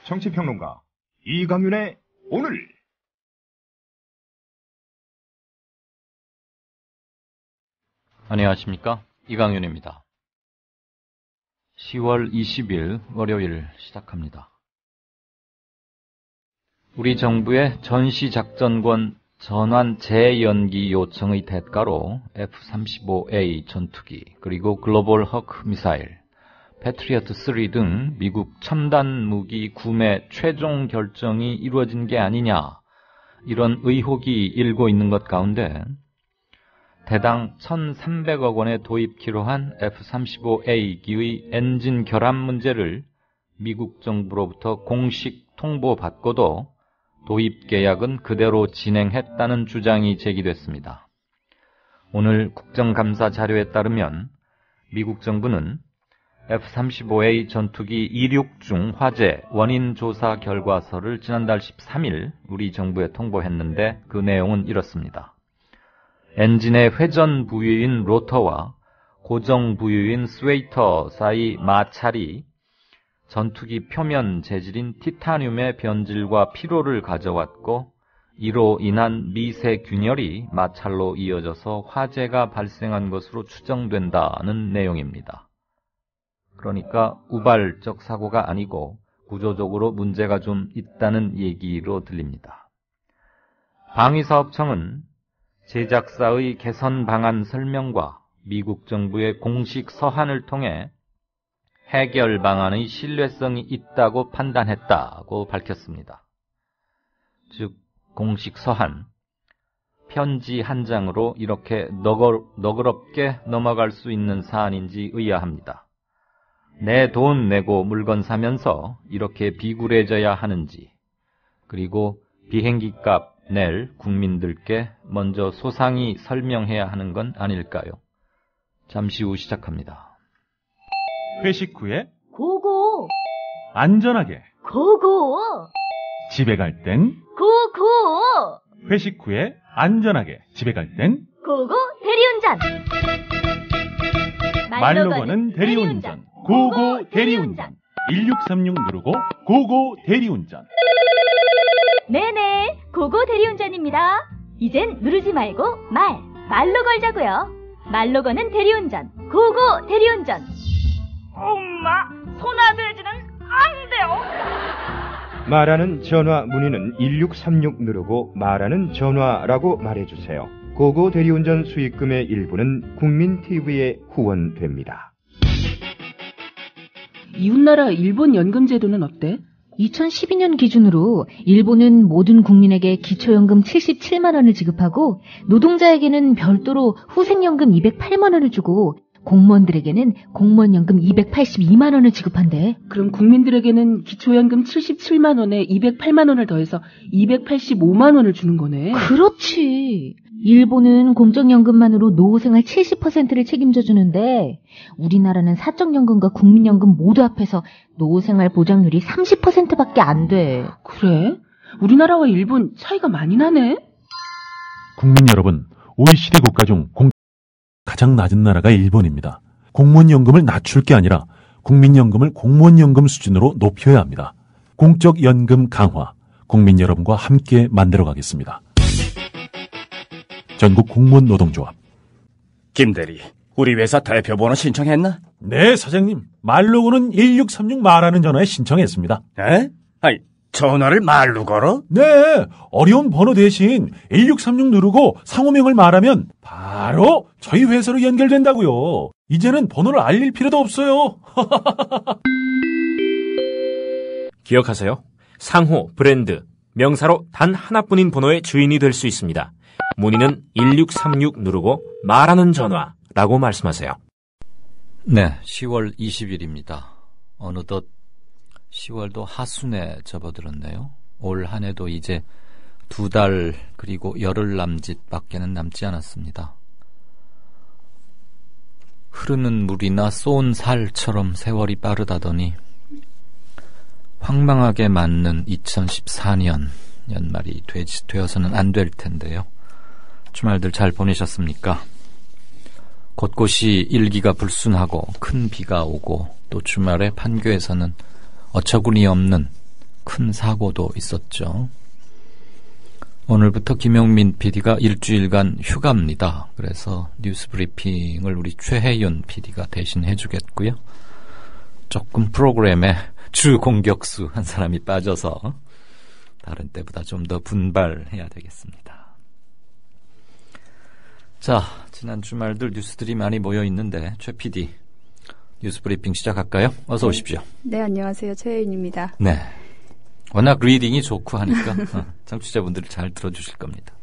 정치평론가 이강윤의 오늘. 안녕하십니까, 이강윤입니다. 10월 20일 월요일 시작합니다. 우리 정부의 전시작전권 전환 재연기 요청의 대가로 F-35A 전투기, 그리고 글로벌 허크 미사일, 패트리어트 3 등 미국 첨단 무기 구매 최종 결정이 이루어진 게 아니냐, 이런 의혹이 일고 있는 것 가운데 대당 1,300억 원의 도입키로 한 F-35A기의 엔진 결함 문제를 미국 정부로부터 공식 통보받고도 도입 계약은 그대로 진행했다는 주장이 제기됐습니다. 오늘 국정감사 자료에 따르면 미국 정부는 F-35A 전투기 이륙 중 화재 원인 조사 결과서를 지난달 13일 우리 정부에 통보했는데, 그 내용은 이렇습니다. 엔진의 회전 부유인 로터와 고정 부유인 스웨이터 사이 마찰이 전투기 표면 재질인 티타늄의 변질과 피로를 가져왔고, 이로 인한 미세 균열이 마찰로 이어져서 화재가 발생한 것으로 추정된다는 내용입니다. 그러니까 우발적 사고가 아니고 구조적으로 문제가 좀 있다는 얘기로 들립니다. 방위사업청은 제작사의 개선 방안 설명과 미국 정부의 공식 서한을 통해 해결 방안의 신뢰성이 있다고 판단했다고 밝혔습니다. 즉, 공식 서한, 편지 한 장으로 이렇게 너그럽게 넘어갈 수 있는 사안인지 의아합니다. 내 돈 내고 물건 사면서 이렇게 비굴해져야 하는지, 그리고 비행기 값 낼 국민들께 먼저 소상히 설명해야 하는 건 아닐까요? 잠시 후 시작합니다. 회식 후에 고고! 안전하게 고고! 집에 갈 땐 고고! 회식 후에 안전하게 집에 갈 땐 고고 대리운전! 말로 거는 대리운전, 고고 대리운전. 1636 누르고 고고 대리운전. 네네, 고고 대리운전입니다. 이젠 누르지 말고 말로 걸자고요. 말로 거는 대리운전, 고고 대리운전. 엄마, 소나돼지는 안 돼요. 말하는 전화 문의는 1636 누르고 말하는 전화라고 말해주세요. 고고 대리운전 수익금의 일부는 국민TV에 후원됩니다. 이웃나라 일본 연금 제도는 어때? 2012년 기준으로 일본은 모든 국민에게 기초연금 77만 원을 지급하고 노동자에게는 별도로 후생연금 208만 원을 주고 공무원들에게는 공무원연금 282만 원을 지급한대. 그럼 국민들에게는 기초연금 77만 원에 208만 원을 더해서 285만 원을 주는 거네. 그렇지. 일본은 공적연금만으로 노후생활 70%를 책임져 주는데 우리나라는 사적연금과 국민연금 모두 합해서 노후생활 보장률이 30%밖에 안 돼. 그래? 우리나라와 일본 차이가 많이 나네? 국민 여러분, OECD 국가 중 가장 낮은 나라가 일본입니다. 공무원연금을 낮출 게 아니라 국민연금을 공무원연금 수준으로 높여야 합니다. 공적 연금 강화, 국민 여러분과 함께 만들어가겠습니다. 전국 공무원 노동조합. 김대리, 우리 회사 대표번호 신청했나? 네, 사장님. 말로고는 1636 말하는 전화에 신청했습니다. 에? 아니, 전화를 말로 걸어? 네, 어려운 번호 대신 1636 누르고 상호명을 말하면 바로 저희 회사로 연결된다고요. 이제는 번호를 알릴 필요도 없어요. 기억하세요. 상호, 브랜드, 명사로 단 하나뿐인 번호의 주인이 될 수 있습니다. 문의는 1636 누르고 말하는 전화라고 말씀하세요. 네, 10월 20일입니다. 어느덧 10월도 하순에 접어들었네요. 올 한 해도 이제 2달 그리고 열흘 남짓밖에는 남지 않았습니다. 흐르는 물이나 쏜 살처럼 세월이 빠르다더니 황망하게 맞는 2014년 연말이 되어서는 안 될 텐데요. 주말들 잘 보내셨습니까? 곳곳이 일기가 불순하고 큰 비가 오고 또 주말에 판교에서는 어처구니 없는 큰 사고도 있었죠. 오늘부터 김영민 PD가 일주일간 휴가입니다. 그래서 뉴스 브리핑을 우리 최혜윤 PD가 대신 해주겠고요. 조금 프로그램에 주 공격수 한 사람이 빠져서 다른 때보다 좀 더 분발해야 되겠습니다. 자, 지난 주말들 뉴스들이 많이 모여 있는데 최 PD 뉴스 브리핑 시작할까요? 어서 오십시오. 네, 안녕하세요. 최혜인입니다. 네. 워낙 리딩이 좋고 하니까 청취자분들이 잘 들어주실 겁니다.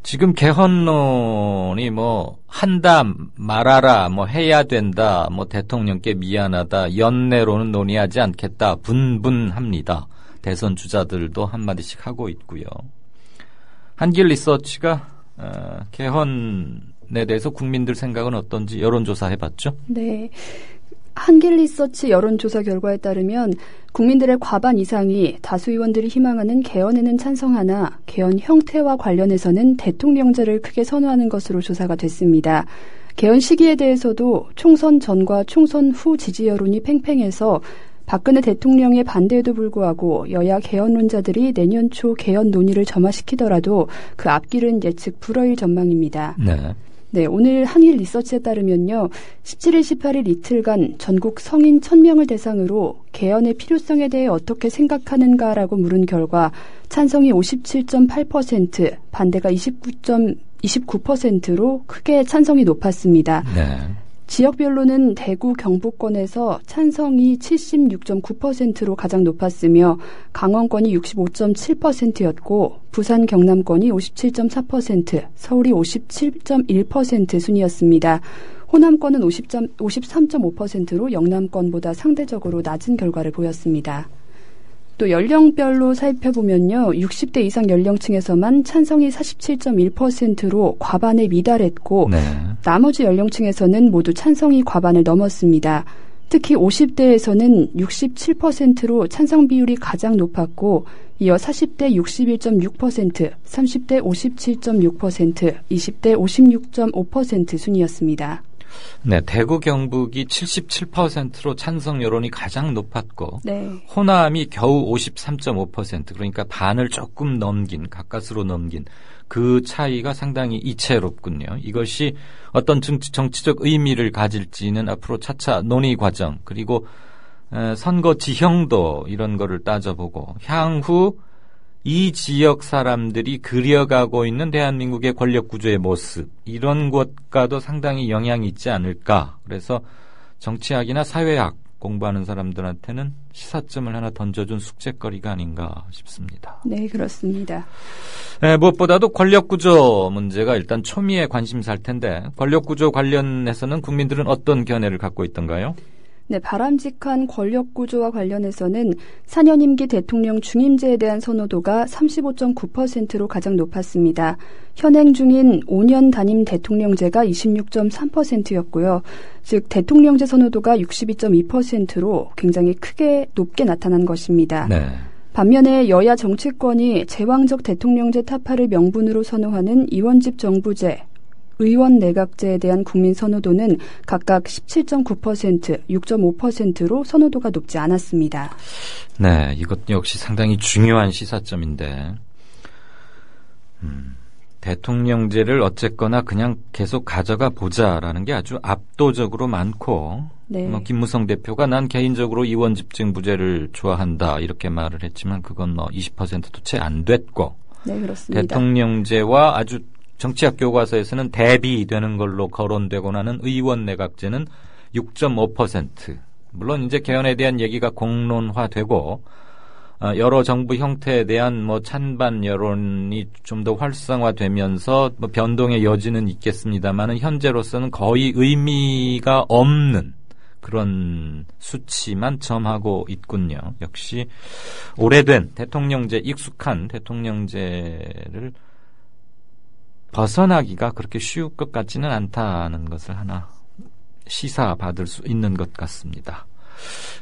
지금 개헌론이 뭐 한다, 말아라, 뭐 해야 된다, 뭐 대통령께 미안하다, 연내로는 논의하지 않겠다, 분분합니다. 대선 주자들도 한마디씩 하고 있고요. 한길 리서치가 개헌에 대해서 국민들 생각은 어떤지 여론조사 해봤죠? 네. 한길 리서치 여론조사 결과에 따르면 국민들의 과반 이상이 다수 의원들이 희망하는 개헌에는 찬성하나 개헌 형태와 관련해서는 대통령제를 크게 선호하는 것으로 조사가 됐습니다. 개헌 시기에 대해서도 총선 전과 총선 후 지지 여론이 팽팽해서 박근혜 대통령의 반대에도 불구하고 여야 개헌론자들이 내년 초 개헌 논의를 점화시키더라도 그 앞길은 예측 불허일 전망입니다. 네. 네, 오늘 한일 리서치에 따르면요. 17일, 18일 이틀간 전국 성인 1000명을 대상으로 개헌의 필요성에 대해 어떻게 생각하는가라고 물은 결과 찬성이 57.8%, 반대가 29%로 크게 찬성이 높았습니다. 네. 지역별로는 대구, 경북권에서 찬성이 76.9%로 가장 높았으며 강원권이 65.7%였고 부산, 경남권이 57.4%, 서울이 57.1% 순이었습니다. 호남권은 53.5%로 영남권보다 상대적으로 낮은 결과를 보였습니다. 또 연령별로 살펴보면요. 60대 이상 연령층에서만 찬성이 47.1%로 과반에 미달했고 네. 나머지 연령층에서는 모두 찬성이 과반을 넘었습니다. 특히 50대에서는 67%로 찬성 비율이 가장 높았고 이어 40대 61.6%, 30대 57.6%, 20대 56.5% 순이었습니다. 네, 대구 경북이 77%로 찬성 여론이 가장 높았고 네. 호남이 겨우 53.5% 그러니까 반을 조금 넘긴 가까스로 넘긴 그 차이가 상당히 이채롭군요. 이것이 어떤 정치적 의미를 가질지는 앞으로 차차 논의 과정 그리고 선거 지형도 이런 거를 따져보고 향후 이 지역 사람들이 그려가고 있는 대한민국의 권력 구조의 모습 이런 것과도 상당히 영향이 있지 않을까. 그래서 정치학이나 사회학 공부하는 사람들한테는 시사점을 하나 던져준 숙제거리가 아닌가 싶습니다. 네, 그렇습니다. 네, 무엇보다도 권력 구조 문제가 일단 초미의 관심사일 텐데 권력 구조 관련해서는 국민들은 어떤 견해를 갖고 있던가요? 네, 바람직한 권력 구조와 관련해서는 4년 임기 대통령 중임제에 대한 선호도가 35.9%로 가장 높았습니다. 현행 중인 5년 단임 대통령제가 26.3%였고요. 즉 대통령제 선호도가 62.2%로 굉장히 크게 높게 나타난 것입니다. 네. 반면에 여야 정치권이 제왕적 대통령제 타파를 명분으로 선호하는 이원집 정부제, 의원 내각제에 대한 국민 선호도는 각각 17.9%, 6.5%로 선호도가 높지 않았습니다. 네, 이것 역시 상당히 중요한 시사점인데 대통령제를 어쨌거나 그냥 계속 가져가 보자라는 게 아주 압도적으로 많고 네. 김무성 대표가 난 개인적으로 이원집정부제를 좋아한다 이렇게 말을 했지만 그건 20%도 채 안 됐고 네, 그렇습니다. 대통령제와 아주 정치학 교과서에서는 대비되는 걸로 거론되고 나는 의원 내각제는 6.5%. 물론 이제 개헌에 대한 얘기가 공론화되고 여러 정부 형태에 대한 찬반 여론이 좀 더 활성화되면서 변동의 여지는 있겠습니다만은 현재로서는 거의 의미가 없는 그런 수치만 점하고 있군요. 역시 오래된 대통령제, 익숙한 대통령제를 벗어나기가 그렇게 쉬울 것 같지는 않다는 것을 하나 시사받을 수 있는 것 같습니다.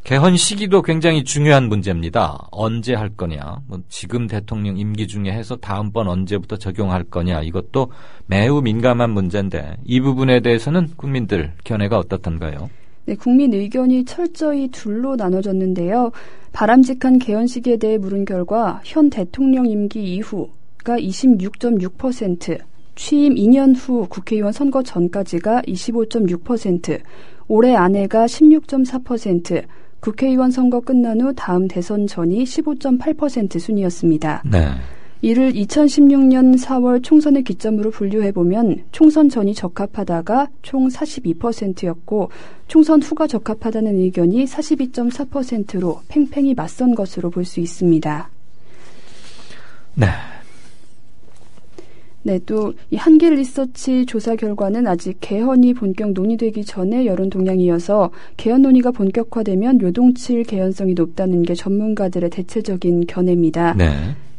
개헌 시기도 굉장히 중요한 문제입니다. 언제 할 거냐, 지금 대통령 임기 중에 해서 다음번 언제부터 적용할 거냐, 이것도 매우 민감한 문제인데 이 부분에 대해서는 국민들 견해가 어떻던가요? 네, 국민 의견이 철저히 둘로 나눠졌는데요. 바람직한 개헌 시기에 대해 물은 결과 현 대통령 임기 이후가 26.6%, 취임 2년 후 국회의원 선거 전까지가 25.6%, 올해 안에가 16.4%, 국회의원 선거 끝난 후 다음 대선 전이 15.8% 순이었습니다. 네. 이를 2016년 4월 총선의 기점으로 분류해보면 총선 전이 적합하다가 총 42%였고 총선 후가 적합하다는 의견이 42.4%로 팽팽히 맞선 것으로 볼 수 있습니다. 네. 네, 또 이 한길 리서치 조사 결과는 아직 개헌이 본격 논의되기 전에 여론 동향이어서 개헌 논의가 본격화되면 요동칠 개연성이 높다는 게 전문가들의 대체적인 견해입니다. 네.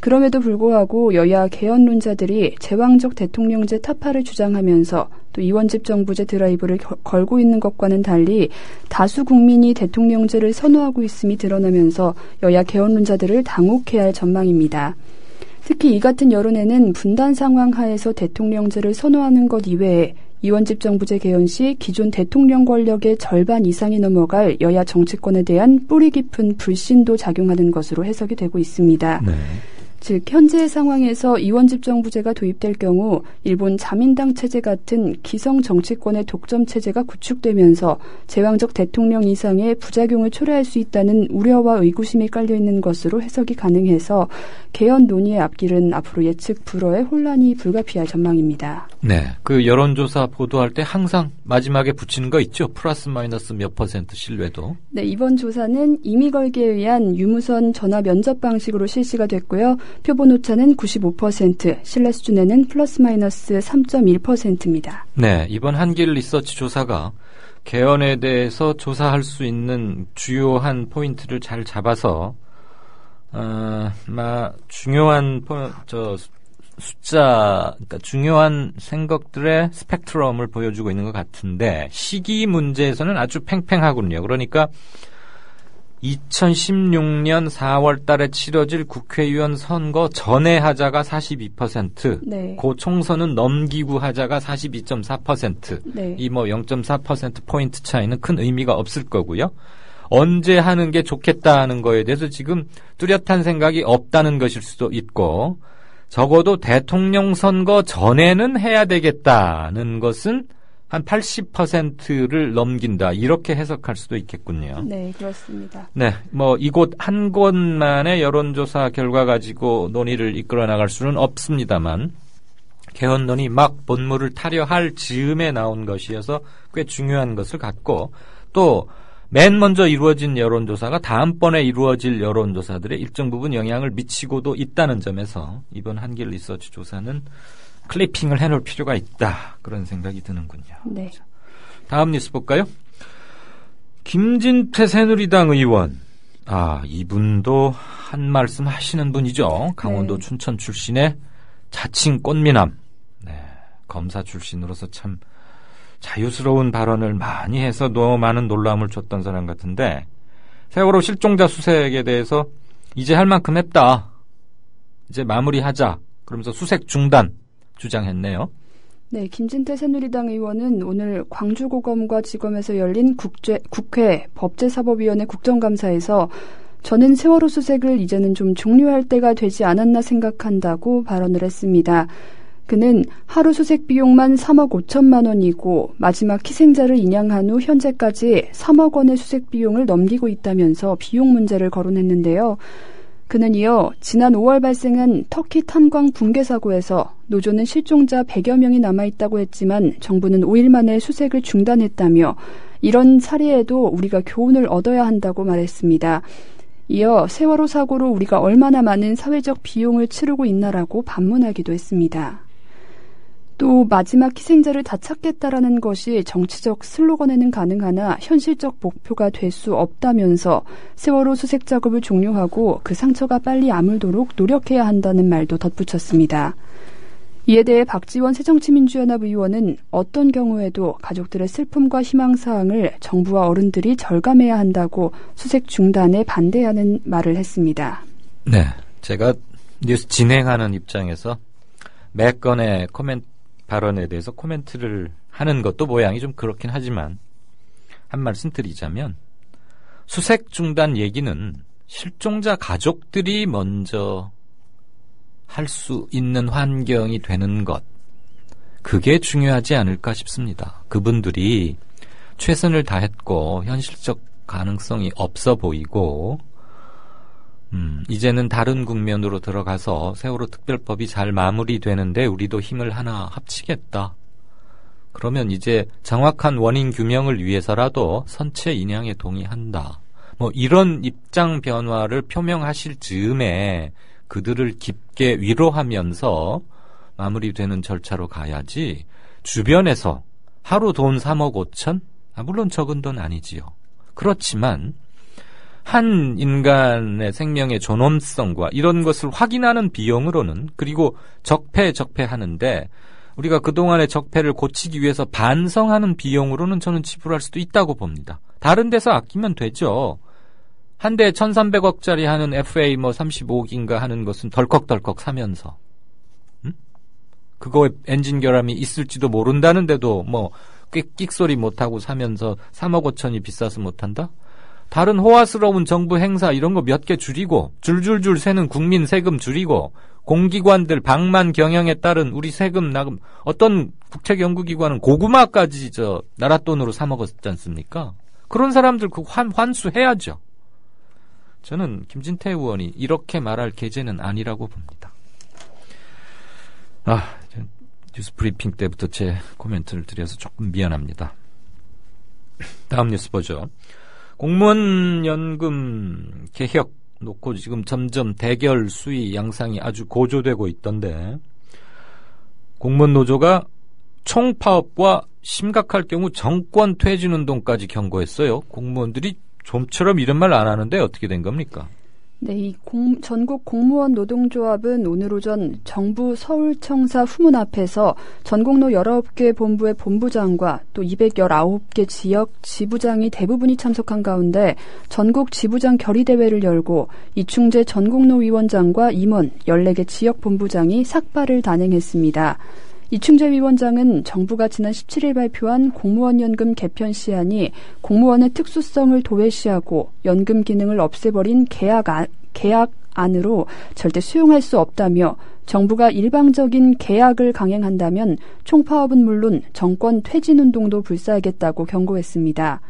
그럼에도 불구하고 여야 개헌론자들이 제왕적 대통령제 타파를 주장하면서 또 이원집 정부제 드라이브를 걸고 있는 것과는 달리 다수 국민이 대통령제를 선호하고 있음이 드러나면서 여야 개헌론자들을 당혹해야 할 전망입니다. 특히 이 같은 여론에는 분단 상황 하에서 대통령제를 선호하는 것 이외에 이원집 정부제 개헌 시 기존 대통령 권력의 절반 이상이 넘어갈 여야 정치권에 대한 뿌리 깊은 불신도 작용하는 것으로 해석이 되고 있습니다. 네. 즉 현재의 상황에서 이원집 정부제가 도입될 경우 일본 자민당 체제 같은 기성 정치권의 독점 체제가 구축되면서 제왕적 대통령 이상의 부작용을 초래할 수 있다는 우려와 의구심이 깔려있는 것으로 해석이 가능해서 개헌 논의의 앞길은 앞으로 예측 불허의 혼란이 불가피할 전망입니다. 네, 그 여론조사 보도할 때 항상 마지막에 붙이는 거 있죠? 플러스 마이너스 몇 % 신뢰도. 네, 이번 조사는 임의 걸기에 의한 유무선 전화 면접 방식으로 실시가 됐고요. 표본 오차는 95%, 신뢰 수준에는 플러스 마이너스 3.1%입니다. 네, 이번 한길 리서치 조사가 개헌에 대해서 조사할 수 있는 주요한 포인트를 잘 잡아서 중요한 숫자, 그러니까 중요한 생각들의 스펙트럼을 보여주고 있는 것 같은데 시기 문제에서는 아주 팽팽하군요. 그러니까 2016년 4월 달에 치러질 국회의원 선거 전에 하자가 42%, 네. 그 총선은 넘기고 하자가 42.4%, 네. 이 0.4% 포인트 차이는 큰 의미가 없을 거고요. 언제 하는 게 좋겠다 하는 거에 대해서 지금 뚜렷한 생각이 없다는 것일 수도 있고, 적어도 대통령 선거 전에는 해야 되겠다는 것은 한 80%를 넘긴다. 이렇게 해석할 수도 있겠군요. 네, 그렇습니다. 네, 이곳 한 곳만의 여론조사 결과 가지고 논의를 이끌어 나갈 수는 없습니다만, 개헌 논의 막 본물을 타려 할 즈음에 나온 것이어서 꽤 중요한 것을 갖고, 또 맨 먼저 이루어진 여론조사가 다음번에 이루어질 여론조사들에 일정 부분 영향을 미치고도 있다는 점에서 이번 한길 리서치 조사는 클리핑을 해놓을 필요가 있다. 그런 생각이 드는군요. 네. 다음 뉴스 볼까요? 김진태 새누리당 의원. 이분도 한 말씀 하시는 분이죠. 강원도 네. 춘천 출신의 자칭 꽃미남. 네. 검사 출신으로서 참 자유스러운 발언을 많이 해서 너무 많은 놀라움을 줬던 사람 같은데, 세월호 실종자 수색에 대해서 이제 할 만큼 했다. 이제 마무리하자. 그러면서 수색 중단 주장했네요. 네, 김진태 새누리당 의원은 오늘 광주고검과 지검에서 열린 국회 법제사법위원회 국정감사에서 저는 세월호 수색을 이제는 좀 종료할 때가 되지 않았나 생각한다고 발언을 했습니다. 그는 하루 수색 비용만 3억 5천만 원이고 마지막 희생자를 인양한 후 현재까지 3억 원의 수색 비용을 넘기고 있다면서 비용 문제를 거론했는데요. 그는 이어 지난 5월 발생한 터키 탄광 붕괴 사고에서 노조는 실종자 100여 명이 남아있다고 했지만 정부는 5일 만에 수색을 중단했다며 이런 사례에도 우리가 교훈을 얻어야 한다고 말했습니다. 이어 세월호 사고로 우리가 얼마나 많은 사회적 비용을 치르고 있나라고 반문하기도 했습니다. 또 마지막 희생자를 다 찾겠다라는 것이 정치적 슬로건에는 가능하나 현실적 목표가 될 수 없다면서 세월호 수색 작업을 종료하고 그 상처가 빨리 아물도록 노력해야 한다는 말도 덧붙였습니다. 이에 대해 박지원 새정치민주연합 의원은 어떤 경우에도 가족들의 슬픔과 희망사항을 정부와 어른들이 절감해야 한다고 수색 중단에 반대하는 말을 했습니다. 네, 제가 뉴스 진행하는 입장에서 매 건의 발언에 대해서 코멘트를 하는 것도 모양이 좀 그렇긴 하지만 한 말씀 드리자면 수색 중단 얘기는 실종자 가족들이 먼저 할 수 있는 환경이 되는 것, 그게 중요하지 않을까 싶습니다. 그분들이 최선을 다했고 현실적 가능성이 없어 보이고 이제는 다른 국면으로 들어가서 세월호 특별법이 잘 마무리되는데 우리도 힘을 하나 합치겠다. 그러면 이제 정확한 원인 규명을 위해서라도 선체 인양에 동의한다. 뭐 이런 입장 변화를 표명하실 즈음에 그들을 깊게 위로하면서 마무리되는 절차로 가야지, 주변에서 하루 돈 3억 5천? 물론 적은 돈 아니지요. 그렇지만 한 인간의 생명의 존엄성과 이런 것을 확인하는 비용으로는, 그리고 적폐하는데 우리가 그동안의 적폐를 고치기 위해서 반성하는 비용으로는 저는 지불할 수도 있다고 봅니다. 다른 데서 아끼면 되죠. 한 대에 1,300억짜리 하는 FA 35기인가 하는 것은 덜컥덜컥 사면서 그거에 엔진 결함이 있을지도 모른다는데도 끽소리 못하고 사면서 3억 5천이 비싸서 못한다? 다른 호화스러운 정부 행사 이런 거 몇 개 줄이고, 줄줄줄 새는 국민 세금 줄이고, 공기관들 방만 경영에 따른 우리 세금 나금, 어떤 국책연구기관은 고구마까지 나라 돈으로 사 먹었지 않습니까? 그런 사람들 환수해야죠. 저는 김진태 의원이 이렇게 말할 계제는 아니라고 봅니다. 뉴스 브리핑 때부터 제 코멘트를 드려서 조금 미안합니다. 다음 뉴스 보죠. 공무원 연금 개혁 놓고 지금 점점 대결 수위 양상이 아주 고조되고 있던데, 공무원 노조가 총파업과 심각할 경우 정권 퇴진 운동까지 경고했어요. 공무원들이 좀처럼 이런 말 안 하는데 어떻게 된 겁니까? 네, 이 전국 공무원 노동조합은 오늘 오전 정부 서울청사 후문 앞에서 전국노 19개 본부의 본부장과 또 219개 지역 지부장이 대부분이 참석한 가운데 전국 지부장 결의대회를 열고 이충재 전국노 위원장과 임원 14개 지역 본부장이 삭발을 단행했습니다. 이충재 위원장은 정부가 지난 17일 발표한 공무원연금 개편 시안이 공무원의 특수성을 도외시하고 연금 기능을 없애버린 계약안으로 절대 수용할 수 없다며, 정부가 일방적인 계약을 강행한다면 총파업은 물론 정권 퇴진운동도 불사하겠다고 경고했습니다.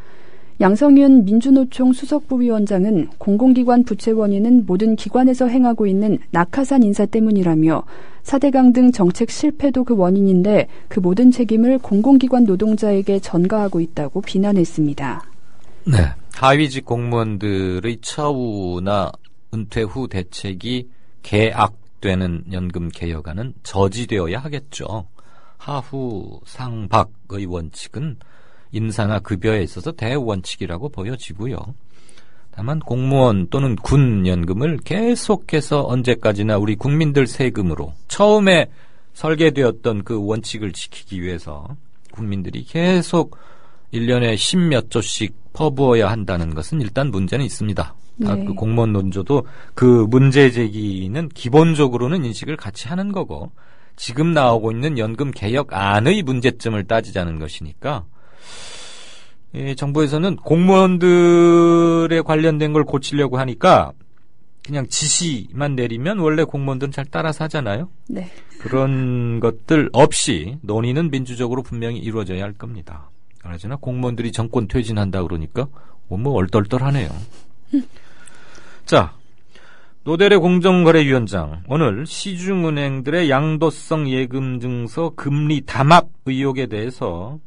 양성윤 민주노총 수석부위원장은 공공기관 부채 원인은 모든 기관에서 행하고 있는 낙하산 인사 때문이라며, 4대강 등 정책 실패도 그 원인인데 그 모든 책임을 공공기관 노동자에게 전가하고 있다고 비난했습니다. 네, 하위직 공무원들의 처우나 은퇴 후 대책이 계약되는 연금 개혁안은 저지되어야 하겠죠. 하후 상박의 원칙은 인사나 급여에 있어서 대원칙이라고 보여지고요. 다만 공무원 또는 군 연금을 계속해서 언제까지나 우리 국민들 세금으로 처음에 설계되었던 그 원칙을 지키기 위해서 국민들이 계속 1년에 10몇 조씩 퍼부어야 한다는 것은 일단 문제는 있습니다. 네. 그 공무원 논조도 그 문제 제기는 기본적으로는 인식을 같이 하는 거고, 지금 나오고 있는 연금 개혁안의 문제점을 따지자는 것이니까, 정부에서는 공무원들에 관련된 걸 고치려고 하니까 그냥 지시만 내리면 원래 공무원들은 잘 따라서 하잖아요. 네. 그런 것들 없이 논의는 민주적으로 분명히 이루어져야 할 겁니다. 그러나 공무원들이 정권 퇴진한다 그러니까 얼떨떨하네요. 자, 노대래 공정거래위원장 오늘 시중은행들의 양도성 예금 증서 금리 담합 의혹에 대해서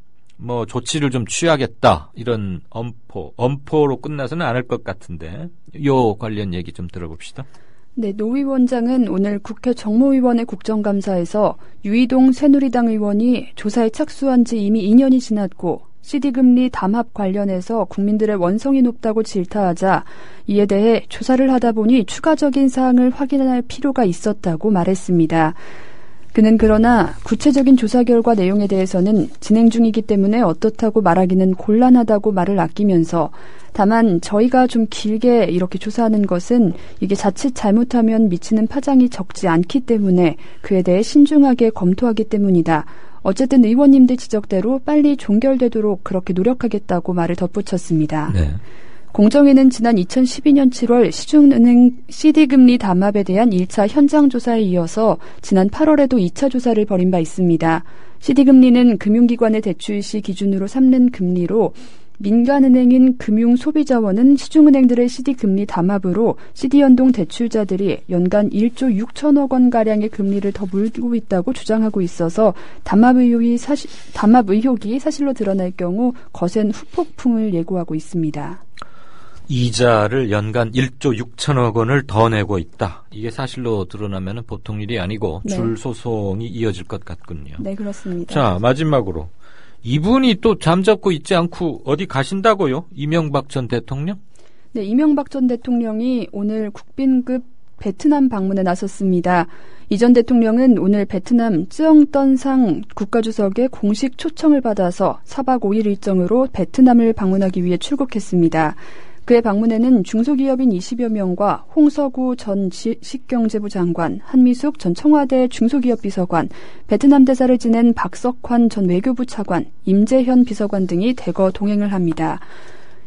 조치를 좀 취하겠다, 이런 엄포로 끝나서는 않을 것 같은데, 요 관련 얘기 좀 들어봅시다. 네, 노 위원장은 오늘 국회 정모위원회 국정감사에서 유이동 새누리당 의원이 조사에 착수한 지 이미 2년이 지났고 CD금리 담합 관련해서 국민들의 원성이 높다고 질타하자, 이에 대해 조사를 하다 보니 추가적인 사항을 확인할 필요가 있었다고 말했습니다. 그는 그러나 구체적인 조사 결과 내용에 대해서는 진행 중이기 때문에 어떻다고 말하기는 곤란하다고 말을 아끼면서, 다만 저희가 좀 길게 이렇게 조사하는 것은 이게 자칫 잘못하면 미치는 파장이 적지 않기 때문에 그에 대해 신중하게 검토하기 때문이다. 어쨌든 의원님들 지적대로 빨리 종결되도록 그렇게 노력하겠다고 말을 덧붙였습니다. 네. 공정위는 지난 2012년 7월 시중은행 CD금리 담합에 대한 1차 현장 조사에 이어서 지난 8월에도 2차 조사를 벌인 바 있습니다. CD금리는 금융기관의 대출 시 기준으로 삼는 금리로 민간은행인 금융소비자원은 시중은행들의 CD금리 담합으로 CD연동 대출자들이 연간 1조 6천억 원가량의 금리를 더 물고 있다고 주장하고 있어서 담합 의혹이 사실로 드러날 경우 거센 후폭풍을 예고하고 있습니다. 이자를 연간 1조 6천억 원을 더 내고 있다. 이게 사실로 드러나면 보통 일이 아니고 네. 줄 소송이 이어질 것 같군요. 네, 그렇습니다. 자, 마지막으로 이분이 또 잠잡고 있지 않고 어디 가신다고요? 이명박 전 대통령? 네, 이명박 전 대통령이 오늘 국빈급 베트남 방문에 나섰습니다. 이 전 대통령은 오늘 베트남 쯔엉떤상 국가주석의 공식 초청을 받아서 4박 5일 일정으로 베트남을 방문하기 위해 출국했습니다. 그의 방문에는 중소기업인 20여 명과 홍서구 전 지식경제부 장관, 한미숙 전 청와대 중소기업 비서관, 베트남 대사를 지낸 박석환 전 외교부 차관, 임재현 비서관 등이 대거 동행을 합니다.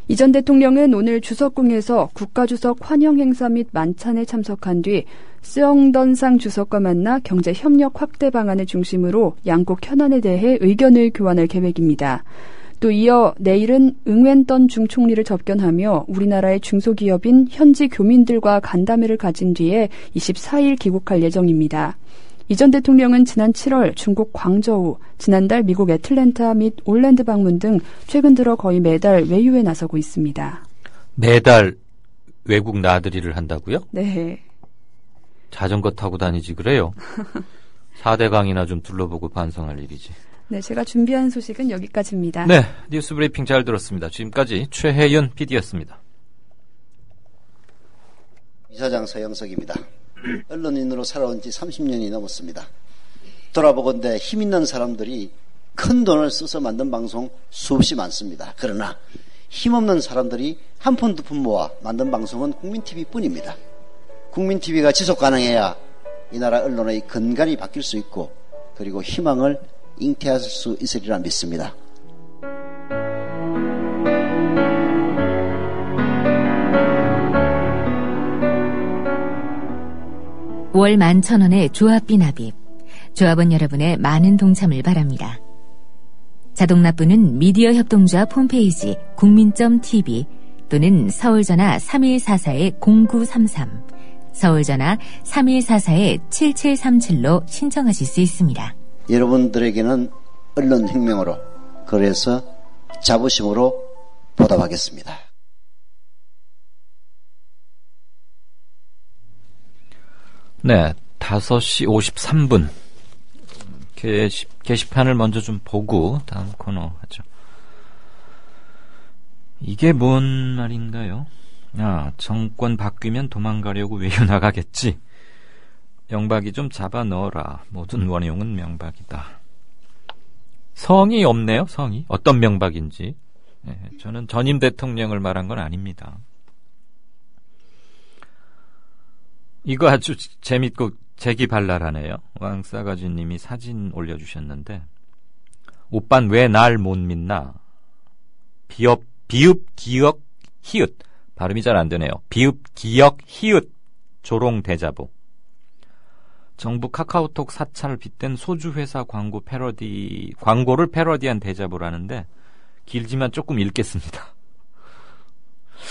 이 전 대통령은 오늘 주석궁에서 국가주석 환영 행사 및 만찬에 참석한 뒤 스엉던상 주석과 만나 경제협력 확대 방안을 중심으로 양국 현안에 대해 의견을 교환할 계획입니다. 또 이어 내일은 응웬던 중총리를 접견하며 우리나라의 중소기업인 현지 교민들과 간담회를 가진 뒤에 24일 귀국할 예정입니다. 이 전 대통령은 지난 7월 중국 광저우, 지난달 미국 애틀랜타 및 올랜드 방문 등 최근 들어 거의 매달 외유에 나서고 있습니다. 매달 외국 나들이를 한다고요? 네. 자전거 타고 다니지 그래요? 4대강이나 좀 둘러보고 반성할 일이지. 네, 제가 준비한 소식은 여기까지입니다. 네, 뉴스 브리핑 잘 들었습니다. 지금까지 최혜윤 PD였습니다. 이사장 서영석입니다. 언론인으로 살아온 지 30년이 넘었습니다. 돌아보건대 힘 있는 사람들이 큰 돈을 써서 만든 방송 수없이 많습니다. 그러나 힘없는 사람들이 한 푼 두 푼 모아 만든 방송은 국민TV뿐입니다. 국민TV가 지속 가능해야 이 나라 언론의 근간이 바뀔 수 있고 그리고 희망을 잉태할 수 있으리라 믿습니다. 월 11,000원의 조합비 납입. 조합원 여러분의 많은 동참을 바랍니다. 자동납부는 미디어협동조합 홈페이지 국민.tv 또는 서울전화 3144-0933, 서울전화 3144-7737로 신청하실 수 있습니다. 여러분들에게는 언론혁명으로, 그래서 자부심으로 보답하겠습니다. 네, 5시 53분. 게시판을 먼저 좀 보고 다음 코너 하죠. 이게 뭔 말인가요? 정권 바뀌면 도망가려고 외유 나가겠지. 명박이 좀 잡아 넣어라. 모든 원흉은 명박이다. 성이 없네요, 성이. 어떤 명박인지. 네, 저는 전임 대통령을 말한 건 아닙니다. 이거 아주 재밌고 재기발랄하네요. 왕싸가지님이 사진 올려주셨는데, 오빤 왜 날 못 믿나? 비읍, 기역, 히읗. 발음이 잘 안 되네요. 비읍, 기역, 히읗. 조롱대자보. 정부 카카오톡 사찰을 빗댄 소주회사 광고를 패러디한 대자보라는데, 길지만 조금 읽겠습니다.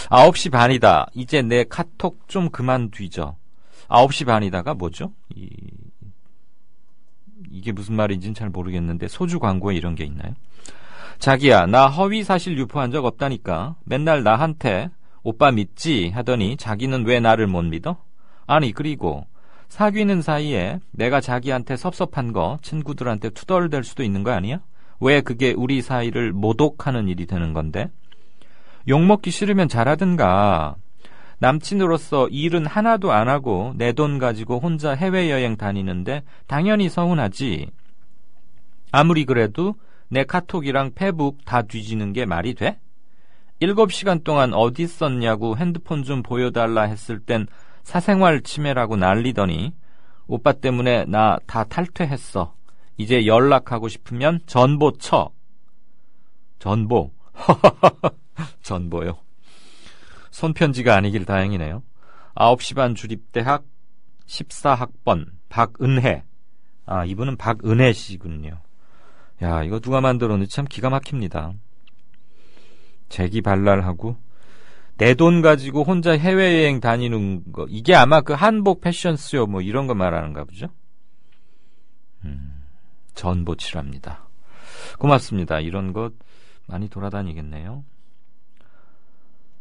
9시 반이다. 이제 내 카톡 좀 그만 뒤져. 9시 반이다가 뭐죠? 이게 무슨 말인지는 잘 모르겠는데 소주 광고에 이런 게 있나요? 자기야, 나 허위 사실 유포한 적 없다니까. 맨날 나한테 오빠 믿지 하더니 자기는 왜 나를 못 믿어? 아니, 그리고 사귀는 사이에 내가 자기한테 섭섭한 거 친구들한테 투덜댈 수도 있는 거 아니야? 왜 그게 우리 사이를 모독하는 일이 되는 건데? 욕먹기 싫으면 잘하든가. 남친으로서 일은 하나도 안 하고 내 돈 가지고 혼자 해외여행 다니는데 당연히 서운하지. 아무리 그래도 내 카톡이랑 페북 다 뒤지는 게 말이 돼? 7시간 동안 어디 있었냐고 핸드폰 좀 보여달라 했을 땐 사생활 침해라고 난리더니 오빠 때문에 나 다 탈퇴했어. 이제 연락하고 싶으면 전보 쳐. 전보. 전보요. 손편지가 아니길 다행이네요. 9시 반 주립대학 14학번 박은혜. 아, 이분은 박은혜 씨군요. 야, 이거 누가 만들었는지 참 기가 막힙니다. 재기발랄하고 내 돈 가지고 혼자 해외여행 다니는 거, 이게 아마 그 한복 패션쇼 뭐 이런 거 말하는가 보죠. 전보치랍니다. 고맙습니다. 이런 것 많이 돌아다니겠네요.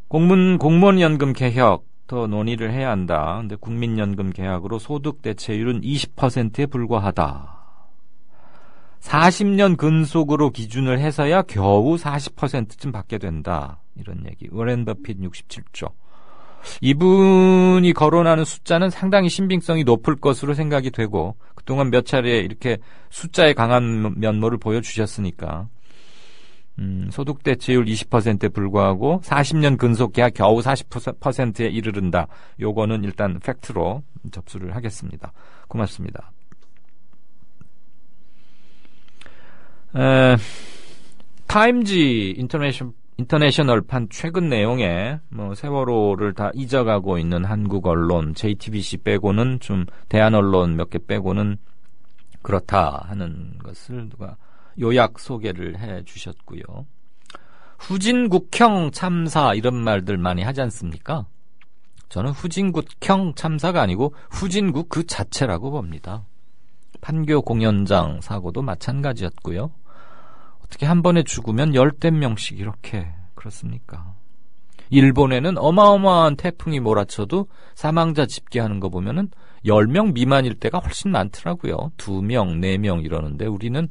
공무원연금 개혁 더 논의를 해야 한다. 근데 국민연금 개혁으로 소득 대체율은 20%에 불과하다. 40년 근속으로 기준을 해서야 겨우 40%쯤 받게 된다. 이런 얘기. 워렌 버핏 67조. 이분이 거론하는 숫자는 상당히 신빙성이 높을 것으로 생각이 되고 그동안 몇 차례 이렇게 숫자의 강한 면모를 보여주셨으니까 소득 대체율 20%에 불과하고 40년 근속해야 겨우 40%에 이르른다. 요거는 일단 팩트로 접수를 하겠습니다. 고맙습니다. 타임즈 인터내셔널판 최근 내용에 뭐 세월호를 다 잊어가고 있는 한국 언론, JTBC 빼고는 좀 대한 언론 몇 개 빼고는 그렇다 하는 것을 누가 요약 소개를 해 주셨고요. 후진국형 참사 이런 말들 많이 하지 않습니까? 저는 후진국형 참사가 아니고 후진국 그 자체라고 봅니다. 판교 공연장 사고도 마찬가지였고요. 어떻게 한 번에 죽으면 10대 명씩 이렇게 그렇습니까? 일본에는 어마어마한 태풍이 몰아쳐도 사망자 집계하는 거 보면은 10명 미만일 때가 훨씬 많더라고요. 2명, 4명 이러는데 우리는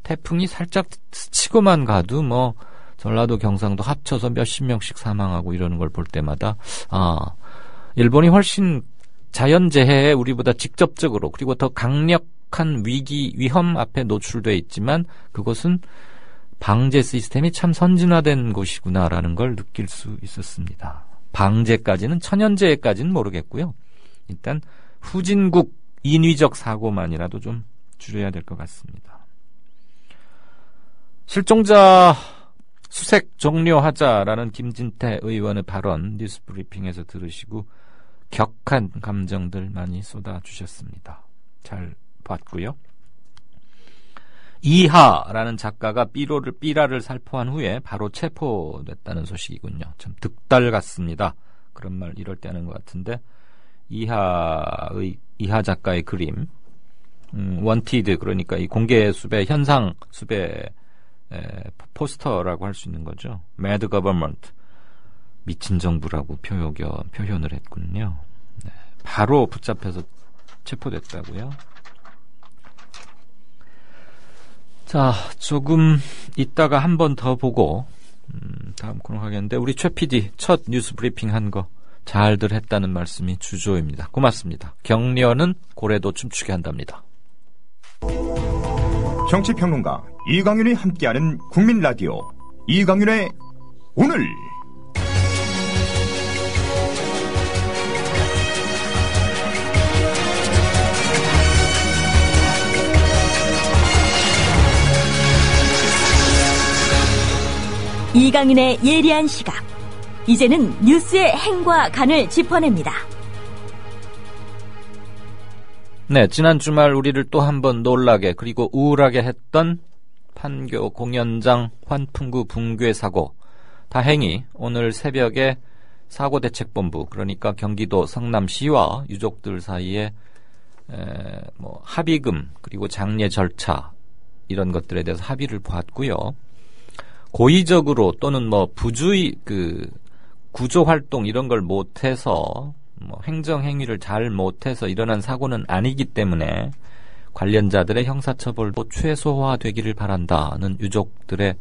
태풍이 살짝 스치고만 가도 뭐 전라도 경상도 합쳐서 몇십 명씩 사망하고 이러는 걸 볼 때마다 일본이 훨씬 자연재해에 우리보다 직접적으로 그리고 더 강력한 위험 앞에 노출돼 있지만 그것은 방제 시스템이 참 선진화된 곳이구나라는 걸 느낄 수 있었습니다. 방제까지는 천연재해까지는 모르겠고요. 일단 후진국 인위적 사고만이라도 좀 줄여야 될 것 같습니다. 실종자 수색 종료하자라는 김진태 의원의 발언 뉴스브리핑에서 들으시고 격한 감정들 많이 쏟아주셨습니다. 잘 봤고요. 이하라는 작가가 삐라를 살포한 후에 바로 체포됐다는 소식이군요. 참 득달 같습니다. 그런 말 이럴 때 하는 것 같은데 이하 작가의 그림 원티드 그러니까 이 공개 수배 현상 수배 포스터라고 할 수 있는 거죠. Mad Government 미친 정부라고 표현을 했군요. 네, 바로 붙잡혀서 체포됐다고요. 자, 조금 이따가 한 번 더 보고 다음 코너 가겠는데 우리 최 PD 첫 뉴스 브리핑 한 거 잘들 했다는 말씀이 주조입니다. 고맙습니다. 격려는 고래도 춤추게 한답니다. 정치평론가 이강윤이 함께하는 국민라디오 이강윤의 오늘 이강윤의 예리한 시각. 이제는 뉴스의 행과 간을 짚어냅니다. 네, 지난 주말 우리를 또 한 번 놀라게 그리고 우울하게 했던 판교 공연장 환풍구 붕괴 사고. 다행히 오늘 새벽에 사고대책본부 그러니까 경기도 성남시와 유족들 사이에 합의금 그리고 장례 절차 이런 것들에 대해서 합의를 보았고요. 고의적으로 또는 부주의 구조 활동 이런 걸 못해서 행정 행위를 잘 못해서 일어난 사고는 아니기 때문에 관련자들의 형사처벌도 최소화되기를 바란다는 유족들의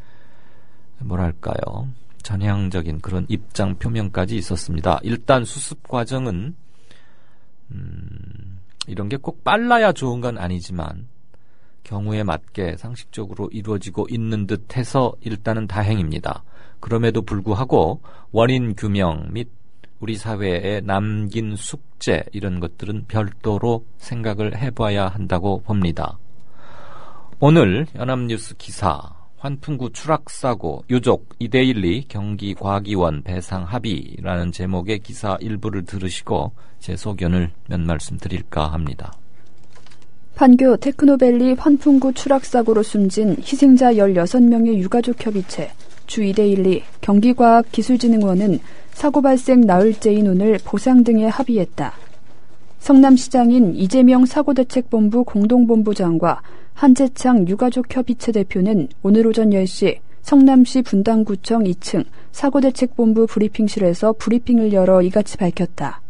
전향적인 그런 입장 표명까지 있었습니다. 일단 수습 과정은 이런 게 꼭 빨라야 좋은 건 아니지만 경우에 맞게 상식적으로 이루어지고 있는 듯해서 일단은 다행입니다. 그럼에도 불구하고 원인 규명 및 우리 사회에 남긴 숙제 이런 것들은 별도로 생각을 해봐야 한다고 봅니다. 오늘 연합뉴스 기사 환풍구 추락사고 유족 이데일리 경기과기원 배상 합의라는 제목의 기사 일부를 들으시고 제 소견을 몇 말씀 드릴까 합니다. 판교 테크노밸리 환풍구 추락사고로 숨진 희생자 16명의 유가족 협의체 주 이데일리 경기과학기술진흥원은 사고 발생 나흘째인 오늘 보상 등에 합의했다. 성남시장인 이재명 사고대책본부 공동본부장과 한재창 유가족협의체 대표는 오늘 오전 10시 성남시 분당구청 2층 사고대책본부 브리핑실에서 브리핑을 열어 이같이 밝혔다.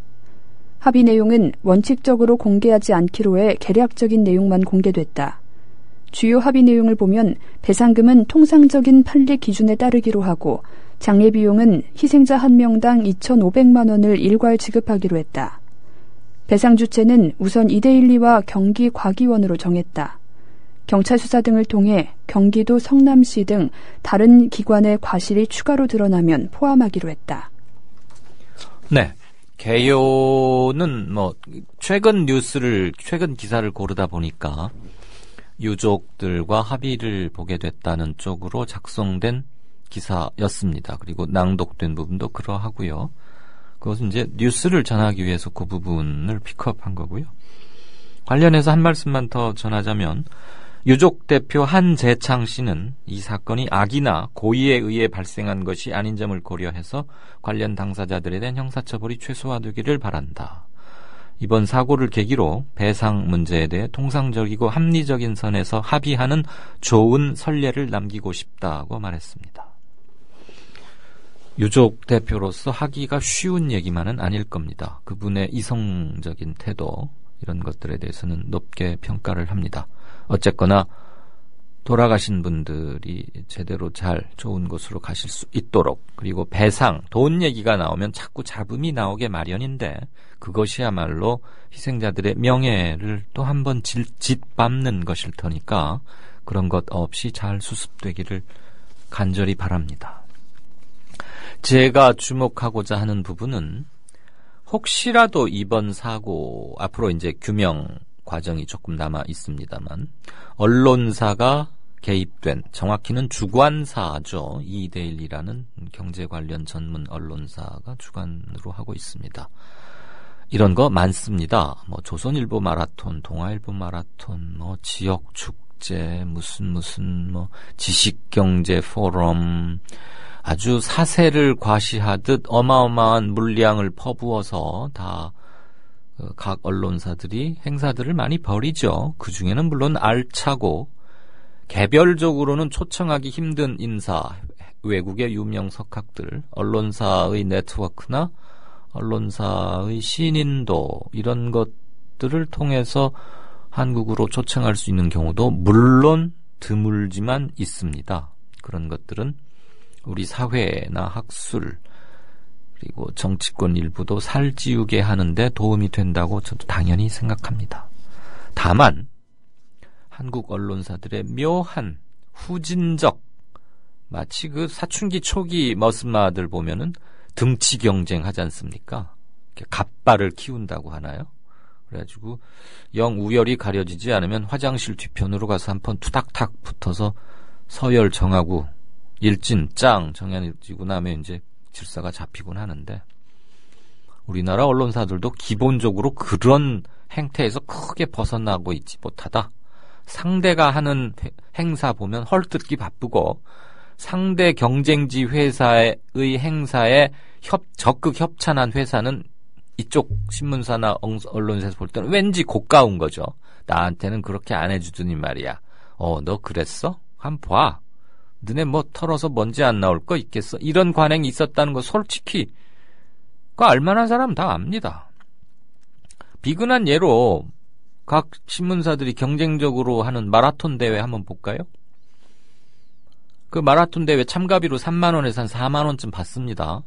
합의 내용은 원칙적으로 공개하지 않기로 해 개략적인 내용만 공개됐다. 주요 합의 내용을 보면 배상금은 통상적인 판례 기준에 따르기로 하고 장례 비용은 희생자 1명당 2,500만 원을 일괄 지급하기로 했다. 배상 주체는 우선 이데일리와 경기과기원으로 정했다. 경찰 수사 등을 통해 경기도 성남시 등 다른 기관의 과실이 추가로 드러나면 포함하기로 했다. 네. 개요는 최근 기사를 고르다 보니까 유족들과 합의를 보게 됐다는 쪽으로 작성된 기사였습니다. 그리고 낭독된 부분도 그러하고요. 그것은 이제 뉴스를 전하기 위해서 그 부분을 픽업한 거고요. 관련해서 한 말씀만 더 전하자면 유족 대표 한재창 씨는 이 사건이 악이나 고의에 의해 발생한 것이 아닌 점을 고려해서 관련 당사자들에 대한 형사처벌이 최소화되기를 바란다. 이번 사고를 계기로 배상 문제에 대해 통상적이고 합리적인 선에서 합의하는 좋은 선례를 남기고 싶다고 말했습니다. 유족 대표로서 하기가 쉬운 얘기만은 아닐 겁니다. 그분의 이성적인 태도 이런 것들에 대해서는 높게 평가를 합니다. 어쨌거나 돌아가신 분들이 제대로 잘 좋은 곳으로 가실 수 있도록 그리고 배상, 돈 얘기가 나오면 자꾸 잡음이 나오게 마련인데 그것이야말로 희생자들의 명예를 또 한 번 짓밟는 것일 테니까 그런 것 없이 잘 수습되기를 간절히 바랍니다. 제가 주목하고자 하는 부분은 혹시라도 이번 사고 앞으로 이제 규명 과정이 조금 남아 있습니다만 언론사가 개입된 정확히는 주관사죠. 이데일리라는 경제 관련 전문 언론사가 주관으로 하고 있습니다. 이런 거 많습니다. 조선일보 마라톤, 동아일보 마라톤, 지역 축제, 무슨 지식경제 포럼 아주 사세를 과시하듯 어마어마한 물량을 퍼부어서 다 각 언론사들이 행사들을 많이 벌이죠. 그 중에는 물론 알차고 개별적으로는 초청하기 힘든 인사, 외국의 유명 석학들, 언론사의 네트워크나 언론사의 신인도 이런 것들을 통해서 한국으로 초청할 수 있는 경우도 물론 드물지만 있습니다. 그런 것들은 우리 사회나 학술 그리고 정치권 일부도 살찌우게 하는데 도움이 된다고 저도 당연히 생각합니다. 다만 한국 언론사들의 묘한 후진적 마치 그 사춘기 초기 머슴마들 보면은 등치 경쟁하지 않습니까? 갑발을 키운다고 하나요? 그래가지고 영 우열이 가려지지 않으면 화장실 뒤편으로 가서 한 번 투닥탁 붙어서 서열 정하고 일진 짱 정해지고 나면 이제 질서가 잡히곤 하는데 우리나라 언론사들도 기본적으로 그런 행태에서 크게 벗어나고 있지 못하다. 상대가 하는 행사 보면 헐뜯기 바쁘고 상대 경쟁지 회사의 행사에 적극 협찬한 회사는 이쪽 신문사나 언론사에서 볼 때는 왠지 고가운 거죠. 나한테는 그렇게 안 해주더니 말이야. 너 그랬어? 한번 봐. 너네 털어서 먼지 안 나올 거 있겠어? 이런 관행이 있었다는 거 솔직히 그 알만한 사람 다 압니다. 비근한 예로 각 신문사들이 경쟁적으로 하는 마라톤 대회 한번 볼까요? 그 마라톤 대회 참가비로 3만 원에서 한 4만 원쯤 받습니다.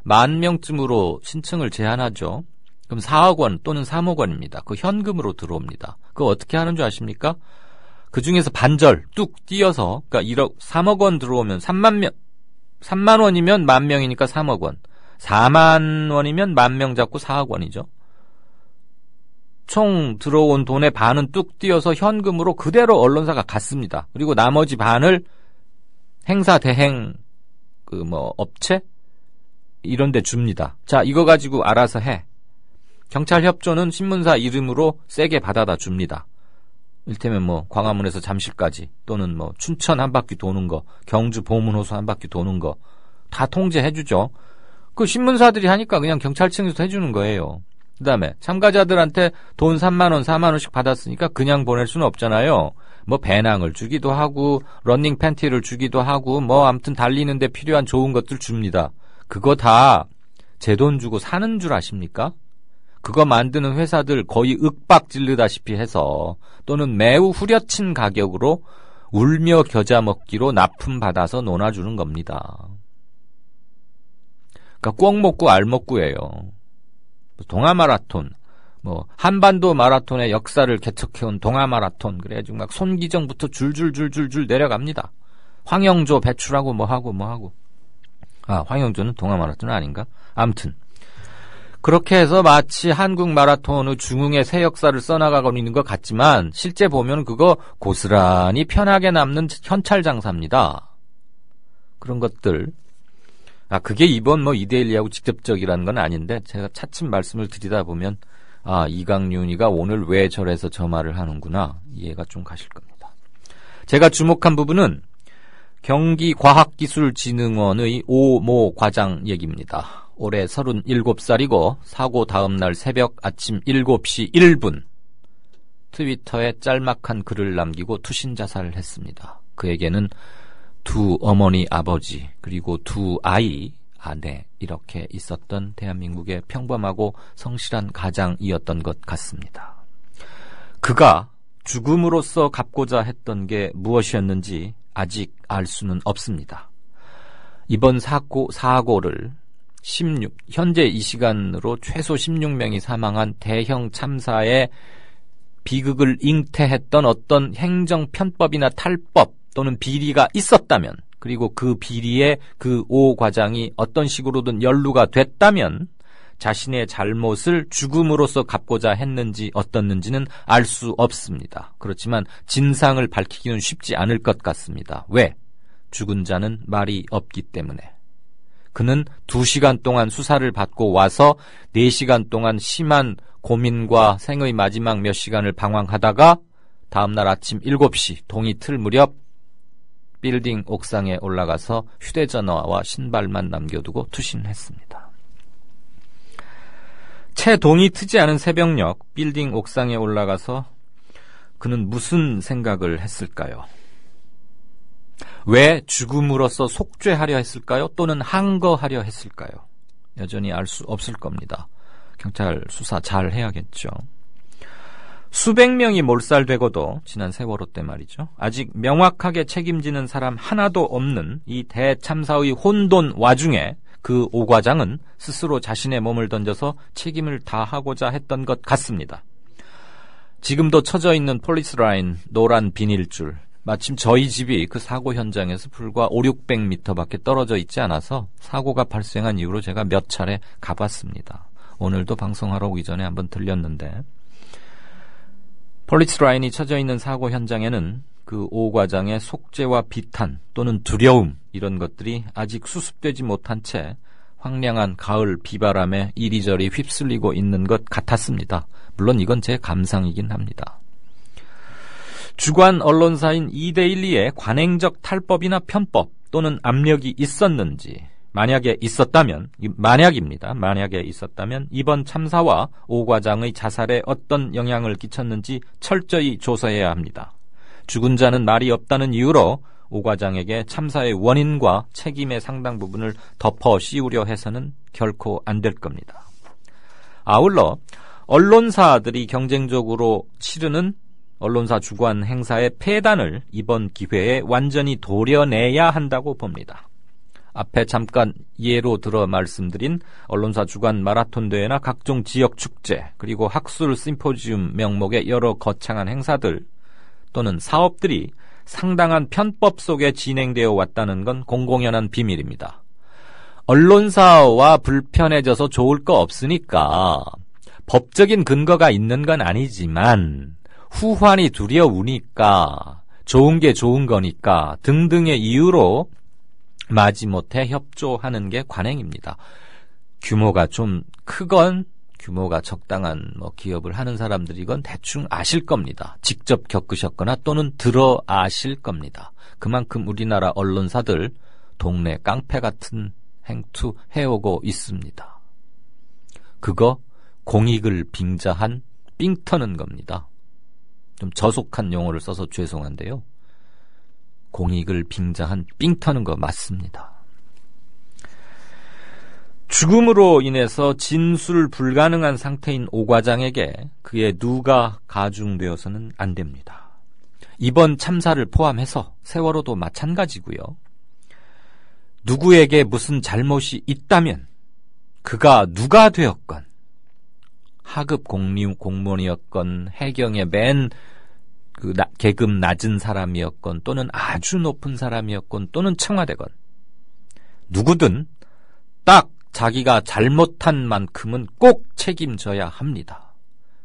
10,000명쯤으로 신청을 제한하죠. 그럼 4억 원 또는 3억 원입니다. 그 현금으로 들어옵니다. 그거 어떻게 하는 줄 아십니까? 그 중에서 반절 뚝 띄어서 그러니까 1억 3억 원 들어오면 3만 원이면 10,000명이니까 3억 원. 4만 원이면 10,000명 잡고 4억 원이죠. 총 들어온 돈의 반은 뚝 띄어서 현금으로 그대로 언론사가 갖습니다. 그리고 나머지 반을 행사 대행 업체 이런 데 줍니다. 자, 이거 가지고 알아서 해. 경찰 협조는 신문사 이름으로 세게 받아다 줍니다. 일테면 광화문에서 잠실까지 또는 춘천 한 바퀴 도는 거, 경주 보문호수 한 바퀴 도는 거 다 통제해 주죠. 그 신문사들이 하니까 그냥 경찰청에서 해주는 거예요. 그 다음에 참가자들한테 돈 3만 원, 4만 원씩 받았으니까 그냥 보낼 수는 없잖아요. 배낭을 주기도 하고 러닝 팬티를 주기도 하고 아무튼 달리는데 필요한 좋은 것들 줍니다. 그거 다 제 돈 주고 사는 줄 아십니까? 그거 만드는 회사들 거의 윽박 지르다시피 해서 또는 매우 후려친 가격으로 울며 겨자 먹기로 납품받아서 논아주는 겁니다. 그러니까 꿩 먹고 알 먹고예요. 동아마라톤, 한반도 마라톤의 역사를 개척해온 동아마라톤 그래가지고 막 손기정부터 줄줄줄줄줄 내려갑니다. 황영조 배출하고 뭐하고. 아, 황영조는 동아마라톤 아닌가? 아무튼 그렇게 해서 마치 한국 마라톤의 중흥의 새 역사를 써나가고 있는 것 같지만 실제 보면 그거 고스란히 편하게 남는 현찰 장사입니다. 그런 것들. 그게 이번 이데일리하고 직접적이라는 건 아닌데 제가 차츰 말씀을 드리다 보면 이강윤이가 오늘 왜 저래서 저 말을 하는구나 이해가 좀 가실 겁니다. 제가 주목한 부분은 경기과학기술진흥원의 오모 과장 얘기입니다. 올해 37살이고 사고 다음날 새벽 아침 7시 1분 트위터에 짤막한 글을 남기고 투신자살을 했습니다. 그에게는 두 어머니 아버지 그리고 두 아이 아내 이렇게 있었던 대한민국의 평범하고 성실한 가장이었던 것 같습니다. 그가 죽음으로써 갚고자 했던 게 무엇이었는지 아직 알 수는 없습니다. 이번 사고를 현재 이 시간으로 최소 16명이 사망한 대형 참사의 비극을 잉태했던 어떤 행정 편법이나 탈법 또는 비리가 있었다면 그리고 그 비리에 그 오 과장이 어떤 식으로든 연루가 됐다면 자신의 잘못을 죽음으로써 갚고자 했는지 어떻는지는 알 수 없습니다. 그렇지만 진상을 밝히기는 쉽지 않을 것 같습니다. 왜? 죽은 자는 말이 없기 때문에. 그는 2시간 동안 수사를 받고 와서 4시간 동안 심한 고민과 생의 마지막 몇 시간을 방황하다가 다음날 아침 7시 동이 틀 무렵 빌딩 옥상에 올라가서 휴대전화와 신발만 남겨두고 투신했습니다. 채 동이 트지 않은 새벽녘 빌딩 옥상에 올라가서 그는 무슨 생각을 했을까요? 왜 죽음으로써 속죄하려 했을까요? 또는 항거하려 했을까요? 여전히 알 수 없을 겁니다. 경찰 수사 잘 해야겠죠. 수백 명이 몰살되고도 지난 세월호 때 말이죠. 아직 명확하게 책임지는 사람 하나도 없는 이 대참사의 혼돈 와중에 그 오 과장은 스스로 자신의 몸을 던져서 책임을 다하고자 했던 것 같습니다. 지금도 쳐져 있는 폴리스 라인 노란 비닐줄 마침 저희 집이 그 사고 현장에서 불과 500-600m밖에 떨어져 있지 않아서 사고가 발생한 이후로 제가 몇 차례 가봤습니다. 오늘도 방송하러 오기 전에 한번 들렸는데 폴리스 라인이 쳐져 있는 사고 현장에는 그 오 과장의 속죄와 비탄 또는 두려움 이런 것들이 아직 수습되지 못한 채 황량한 가을 비바람에 이리저리 휩쓸리고 있는 것 같았습니다. 물론 이건 제 감상이긴 합니다. 주간 언론사인 이데일리에 관행적 탈법이나 편법 또는 압력이 있었는지 만약에 있었다면 만약에 있었다면 이번 참사와 오 과장의 자살에 어떤 영향을 끼쳤는지 철저히 조사해야 합니다. 죽은 자는 말이 없다는 이유로 오 과장에게 참사의 원인과 책임의 상당 부분을 덮어 씌우려 해서는 결코 안 될 겁니다. 아울러 언론사들이 경쟁적으로 치르는 언론사 주관 행사의 폐단을 이번 기회에 완전히 도려내야 한다고 봅니다. 앞에 잠깐 예로 들어 말씀드린 언론사 주관 마라톤 대회나 각종 지역 축제 그리고 학술 심포지움 명목의 여러 거창한 행사들 또는 사업들이 상당한 편법 속에 진행되어 왔다는 건 공공연한 비밀입니다. 언론사와 불편해져서 좋을 거 없으니까 법적인 근거가 있는 건 아니지만 후환이 두려우니까 좋은 게 좋은 거니까 등등의 이유로 마지못해 협조하는 게 관행입니다. 규모가 좀 크건 규모가 적당한 기업을 하는 사람들이건 대충 아실 겁니다. 직접 겪으셨거나 또는 들어 아실 겁니다. 그만큼 우리나라 언론사들 동네 깡패 같은 행투 해오고 있습니다. 그거 공익을 빙자한 삥 터는 겁니다. 좀 저속한 용어를 써서 죄송한데요. 공익을 빙자한 삥 터는 거 맞습니다. 죽음으로 인해서 진술 불가능한 상태인 오 과장에게 그의 누가 가중되어서는 안 됩니다. 이번 참사를 포함해서 세월호도 마찬가지고요. 누구에게 무슨 잘못이 있다면 그가 누가 되었건 하급 공무원이었건 해경의 맨 계급 낮은 사람이었건 또는 아주 높은 사람이었건 또는 청와대건 누구든 딱 자기가 잘못한 만큼은 꼭 책임져야 합니다.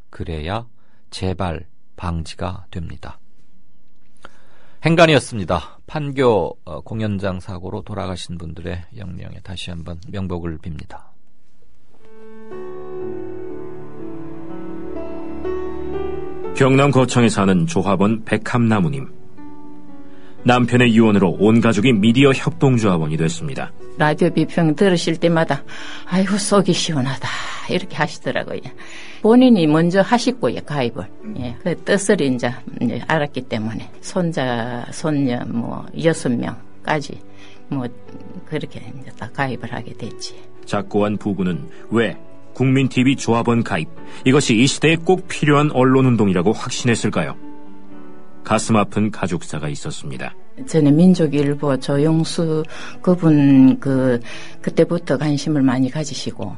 그래야 재발 방지가 됩니다. 행간이었습니다. 판교 공연장 사고로 돌아가신 분들의 영명에 다시 한번 명복을 빕니다. 경남 거창에 사는 조합원 백함나무님. 남편의 유언으로 온 가족이 미디어 협동조합원이 됐습니다. 라디오 비평 들으실 때마다 아이고 속이 시원하다 이렇게 하시더라고요. 본인이 먼저 하시고요, 가입을. 예, 그 뜻을 이제 알았기 때문에 손자, 손녀 6명까지 그렇게 이제 다 가입을 하게 됐지. 작고한 부부는 왜 국민TV 조합원 가입, 이것이 이 시대에 꼭 필요한 언론운동이라고 확신했을까요? 가슴 아픈 가족사가 있었습니다. 전에 민족일보 조영수 그분 그때부터 관심을 많이 가지시고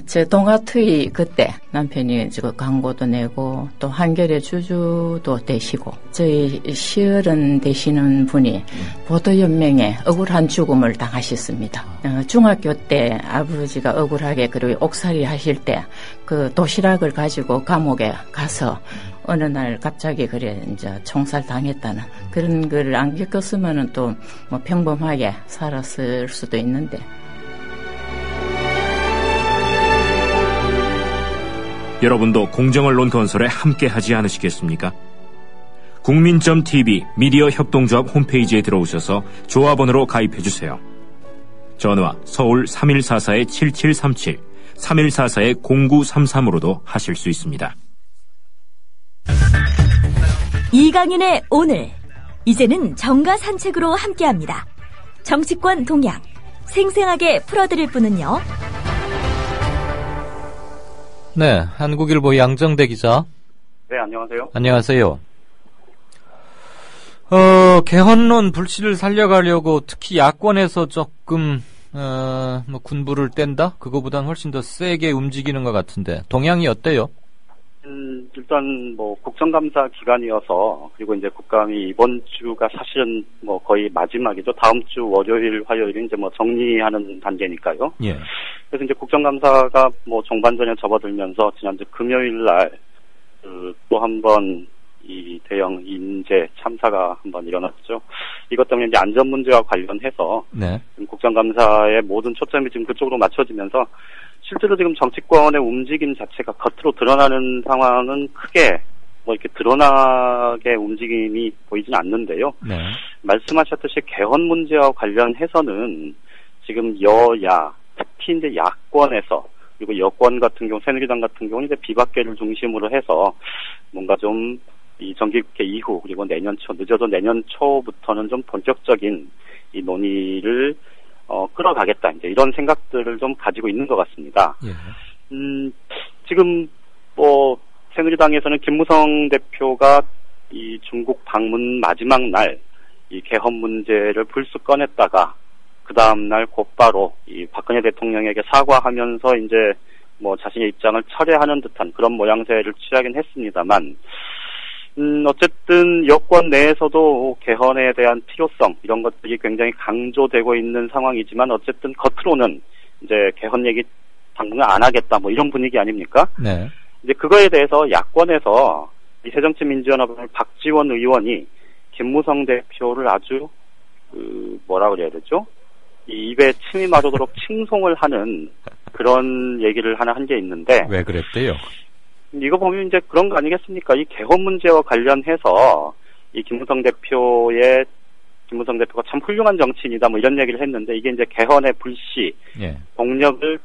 저 동아투이 그때 남편이 광고도 내고 또 한겨레 주주도 되시고 저희 시어른 되시는 분이 보도연맹에 억울한 죽음을 당하셨습니다. 중학교 때 아버지가 억울하게 그리고 옥살이 하실 때 그 도시락을 가지고 감옥에 가서 어느 날 갑자기 그래 이제 총살 당했다는 그런 걸 안 겪었으면은 또 평범하게 살았을 수도 있는데. 여러분도 공정언론 건설에 함께하지 않으시겠습니까? 국민.tv 미디어 협동조합 홈페이지에 들어오셔서 조합원으로 가입해주세요. 전화 서울 3144-7737, 3144-0933으로도 하실 수 있습니다. 이강윤의 오늘, 이제는 정가 산책으로 함께합니다. 정치권 동향, 생생하게 풀어드릴 분은요. 네, 한국일보 양정대 기자. 네, 안녕하세요. 안녕하세요. 개헌론 불씨를 살려가려고 특히 야권에서 조금 군부를 뗀다? 그거보단 훨씬 더 세게 움직이는 것 같은데 동향이 어때요? 일단 국정감사 기간이어서 그리고 이제 국감이 이번 주가 사실은 거의 마지막이죠. 다음 주 월요일, 화요일은 이제 정리하는 단계니까요. 예. 그래서 이제 국정감사가 종반전에 접어들면서 지난주 금요일 날 또 한 번 이 대형 인재 참사가 한번 일어났죠. 이것 때문에 이제 안전 문제와 관련해서 네. 국정감사의 모든 초점이 지금 그쪽으로 맞춰지면서 실제로 지금 정치권의 움직임 자체가 겉으로 드러나는 상황은 크게 이렇게 드러나게 움직임이 보이지는 않는데요. 네. 말씀하셨듯이 개헌 문제와 관련해서는 지금 여야, 특히 이제 야권에서 그리고 여권 같은 경우, 새누리당 같은 경우는 이제 비박계를 중심으로 해서 뭔가 좀 이 정기국회 이후 그리고 내년 초, 늦어도 내년 초부터는 좀 본격적인 이 논의를 끌어가겠다. 이제 이런 생각들을 좀 가지고 있는 것 같습니다. 예. 지금 새누리당에서는 김무성 대표가 이 중국 방문 마지막 날 이 개헌 문제를 불쑥 꺼냈다가 그 다음 날 곧바로 이 박근혜 대통령에게 사과하면서 이제 자신의 입장을 철회하는 듯한 그런 모양새를 취하긴 했습니다만, 어쨌든 여권 내에서도 개헌에 대한 필요성 이런 것들이 굉장히 강조되고 있는 상황이지만 어쨌든 겉으로는 이제 개헌 얘기 당분간 안 하겠다 뭐 이런 분위기 아닙니까? 네. 이제 그거에 대해서 야권에서 이 새정치민주연합을 박지원 의원이 김무성 대표를 아주 뭐라 그래야 되죠? 이 입에 침이 마르도록 칭송을 하는 그런 얘기를 하나 한 게 있는데 왜 그랬대요? 이거 보면 이제 그런 거 아니겠습니까? 이 개헌 문제와 관련해서 이 김무성 대표가 참 훌륭한 정치인이다 뭐 이런 얘기를 했는데 이게 이제 개헌의 불씨, 예. 동력을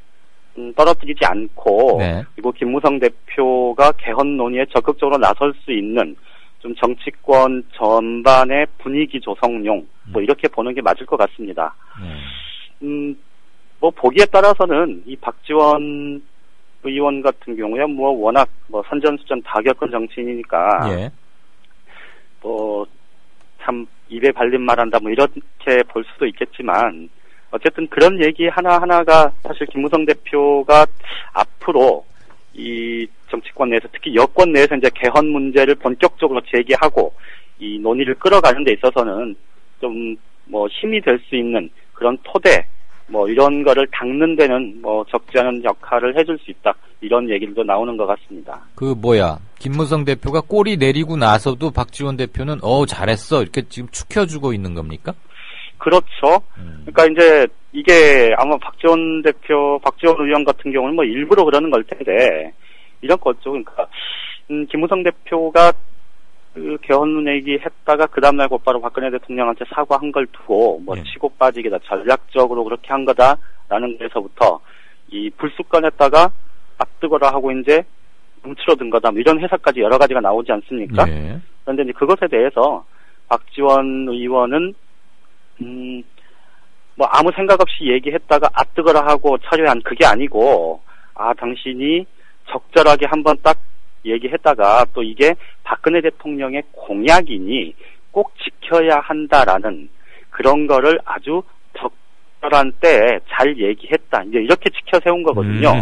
떨어뜨리지 않고 네. 그리고 김무성 대표가 개헌 논의에 적극적으로 나설 수 있는 좀 정치권 전반의 분위기 조성용 뭐 이렇게 보는 게 맞을 것 같습니다. 뭐 보기에 따라서는 이 박지원 의원 같은 경우에 뭐 워낙 뭐 선전수전 다 겪은 정치인이니까 예. 뭐 참 입에 발린 말한다 뭐 이렇게 볼 수도 있겠지만 어쨌든 그런 얘기 하나하나가 사실 김무성 대표가 앞으로 이 정치권 내에서 특히 여권 내에서 이제 개헌 문제를 본격적으로 제기하고 이 논의를 끌어가는 데 있어서는 좀 뭐 힘이 될 수 있는 그런 토대 뭐 이런 거를 닦는 데는 뭐 적지 않은 역할을 해줄 수 있다 이런 얘기도 나오는 것 같습니다. 김무성 대표가 꼬리 내리고 나서도 박지원 대표는 잘했어 이렇게 지금 축혀주고 있는 겁니까? 그렇죠. 그러니까 이제 이게 아마 박지원 의원 같은 경우는 뭐 일부러 그러는 걸 텐데 이런 거죠. 그러니까 김무성 대표가 그 개헌 얘기 했다가 그 다음날 곧바로 박근혜 대통령한테 사과한 걸 두고 뭐 치고 빠지기다 전략적으로 그렇게 한 거다라는 데서부터 이 불쑥 꺼냈다가 앞뜨거라 하고 이제 움츠러든 거다 뭐 이런 해석까지 여러 가지가 나오지 않습니까? 네. 그런데 이제 그것에 대해서 박지원 의원은 뭐 아무 생각 없이 얘기했다가 앞뜨거라 하고 처리한 그게 아니고 당신이 적절하게 한번 딱 얘기했다가 또 이게 박근혜 대통령의 공약이니 꼭 지켜야 한다라는 그런 거를 아주 적절한 때에 잘 얘기했다. 이제 이렇게 지켜 세운 거거든요.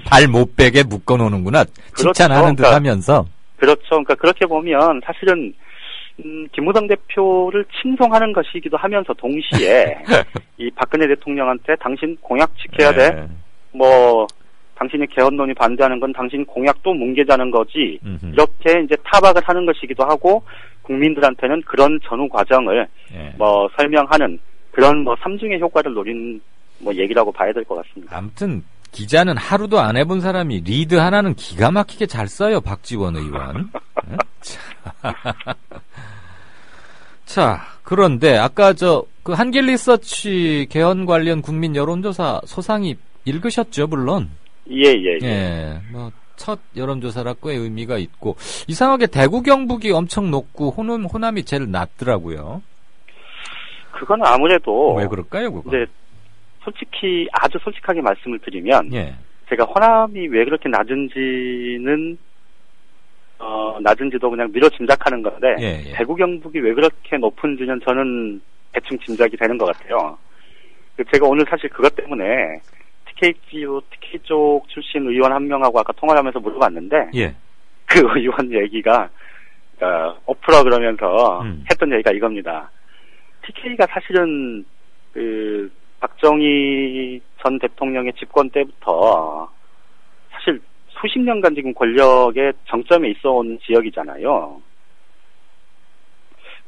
발 못 빼게 묶어놓는구나. 칭찬하는 듯 하면서. 그렇죠. 그러니까 그렇게 보면 사실은 김무성 대표를 칭송하는 것이기도 하면서 동시에 이 박근혜 대통령한테 당신 공약 지켜야 돼. 뭐 당신이 개헌 논의 반대하는 건 당신 공약 또 뭉개자는 거지. 이렇게 이제 타박을 하는 것이기도 하고 국민들한테는 그런 전후 과정을 뭐 설명하는 그런 뭐 삼중의 효과를 노린 뭐 얘기라고 봐야 될 것 같습니다. 아무튼 기자는 하루도 안 해본 사람이 리드 하나는 기가 막히게 잘 써요, 박지원 의원. 자, 그런데 아까 그 한길리서치 개헌 관련 국민 여론조사 소상히 읽으셨죠, 물론. 예. 뭐 첫 여론조사라 꽤 의미가 있고 이상하게 대구 경북이 엄청 높고 호남이 제일 낮더라고요. 그건 아무래도 왜 그럴까요, 그거? 이제 아주 솔직하게 말씀을 드리면 제가 호남이 왜 그렇게 낮은지는 낮은지도 그냥 미뤄 짐작하는 건데 대구 경북이 왜 그렇게 높은지는 저는 대충 짐작이 되는 것 같아요. 제가 오늘 사실 그것 때문에 TK 쪽 출신 의원 한 명하고 아까 통화를 하면서 물어봤는데 그 의원 얘기가 오프라 그러면서 했던 얘기가 이겁니다. TK가 사실은 그 박정희 전 대통령의 집권 때부터 사실 수십 년간 지금 권력의 정점에 있어온 지역이잖아요.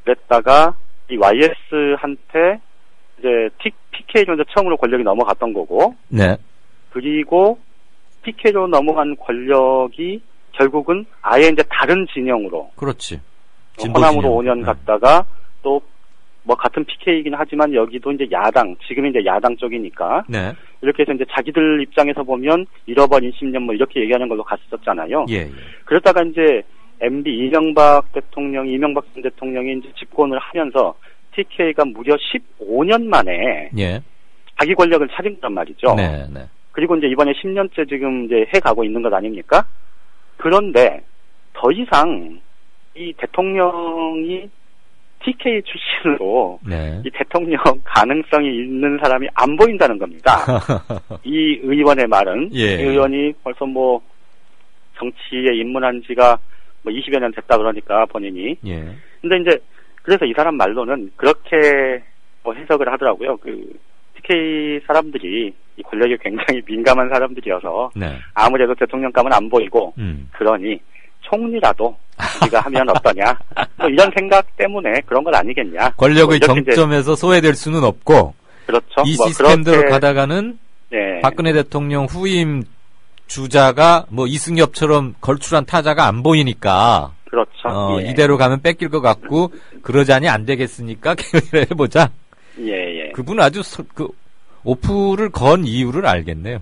그랬다가 이 YS한테 이제 PK로 이제 처음으로 권력이 넘어갔던 거고, 그리고 PK로 넘어간 권력이 결국은 아예 이제 다른 진영으로, 그렇지. 호남으로 5년 갔다가 또 뭐 같은 PK이긴 하지만 여기도 이제 야당, 지금 이제 야당 쪽이니까 이렇게 해서 이제 자기들 입장에서 보면 잃어버린 10년 뭐 이렇게 얘기하는 걸로 갔었잖아요. 그러다가 이제 MB 이명박 전 대통령이 이제 집권을 하면서 TK가 무려 15년 만에 자기 권력을 찾은 거란 말이죠. 그리고 이제 이번에 10년째 지금 이제 해가고 있는 것 아닙니까? 그런데 더 이상 이 대통령이 TK 출신으로 이 대통령 가능성이 있는 사람이 안 보인다는 겁니다. 이 의원의 말은 이 의원이 벌써 뭐 정치에 입문한 지가 뭐 20여 년 됐다 그러니까 본인이. 근데 이제 그래서 이 사람 말로는 그렇게 뭐 해석을 하더라고요. 그 SK 사람들이 이 권력에 굉장히 민감한 사람들이어서 네. 아무래도 대통령감은 안 보이고 그러니 총리라도 우리가 하면 어떠냐 뭐 이런 생각 때문에 그런 건 아니겠냐. 권력의 뭐 정점에서 소외될 수는 없고 그렇죠. 이 뭐 시스템대로 그렇게, 가다가는 네. 박근혜 대통령 후임 주자가 뭐 이승엽처럼 걸출한 타자가 안 보이니까 그렇죠. 예. 이대로 가면 뺏길 것 같고 그러자니 안 되겠으니까 개헌을 해보자. 예. 그분은 아주 오프를 건 이유를 알겠네요.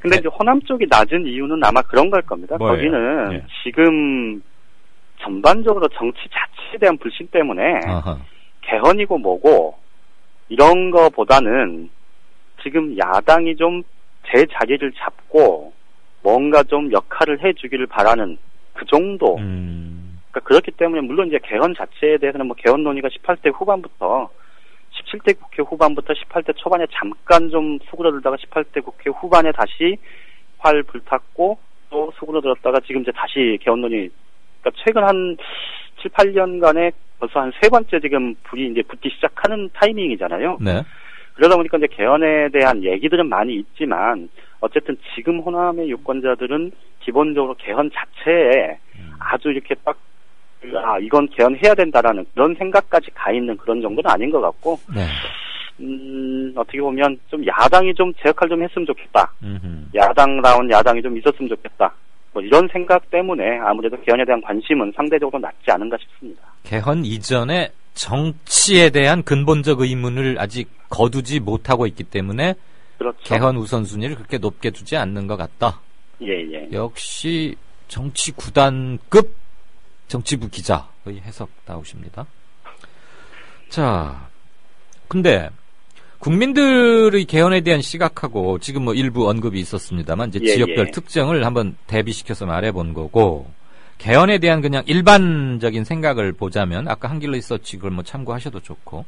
근데 이제 호남 쪽이 낮은 이유는 아마 그런 걸 겁니다. 뭐예요? 거기는 예. 지금 전반적으로 정치 자체에 대한 불신 때문에 아하. 개헌이고 뭐고 이런 거보다는 지금 야당이 좀 제 자리를 잡고 뭔가 좀 역할을 해주기를 바라는 그 정도. 그러니까 그렇기 때문에 물론 이제 개헌 자체에 대해서는 뭐 개헌 논의가 18대 후반부터 17대 국회 후반부터 18대 초반에 잠깐 좀 수그러들다가 18대 국회 후반에 다시 활 불탔고 또 수그러들었다가 지금 이제 다시 개헌 논의. 그러니까 최근 한 7, 8년간에 벌써 한 3번째 지금 불이 이제 붙기 시작하는 타이밍이잖아요. 네. 그러다 보니까 이제 개헌에 대한 얘기들은 많이 있지만 어쨌든 지금 호남의 유권자들은 기본적으로 개헌 자체에 아주 이렇게 딱 이건 개헌해야 된다라는 그런 생각까지 가 있는 그런 정도는 아닌 것 같고 네. 어떻게 보면 좀 야당이 좀 제 역할 좀 했으면 좋겠다. 야당다운 야당이 좀 있었으면 좋겠다. 뭐 이런 생각 때문에 아무래도 개헌에 대한 관심은 상대적으로 낮지 않은가 싶습니다. 개헌 이전에 정치에 대한 근본적 의문을 아직 거두지 못하고 있기 때문에 그렇죠. 개헌 우선순위를 그렇게 높게 두지 않는 것 같다. 예. 역시 정치 구단급 정치부 기자의 해석 나오십니다. 자, 근데 국민들의 개헌에 대한 시각하고 지금 뭐 일부 언급이 있었습니다만 이제 지역별 특징을 한번 대비시켜서 말해본 거고 개헌에 대한 그냥 일반적인 생각을 보자면 아까 한길로 리서치 그걸 뭐 참고하셔도 좋고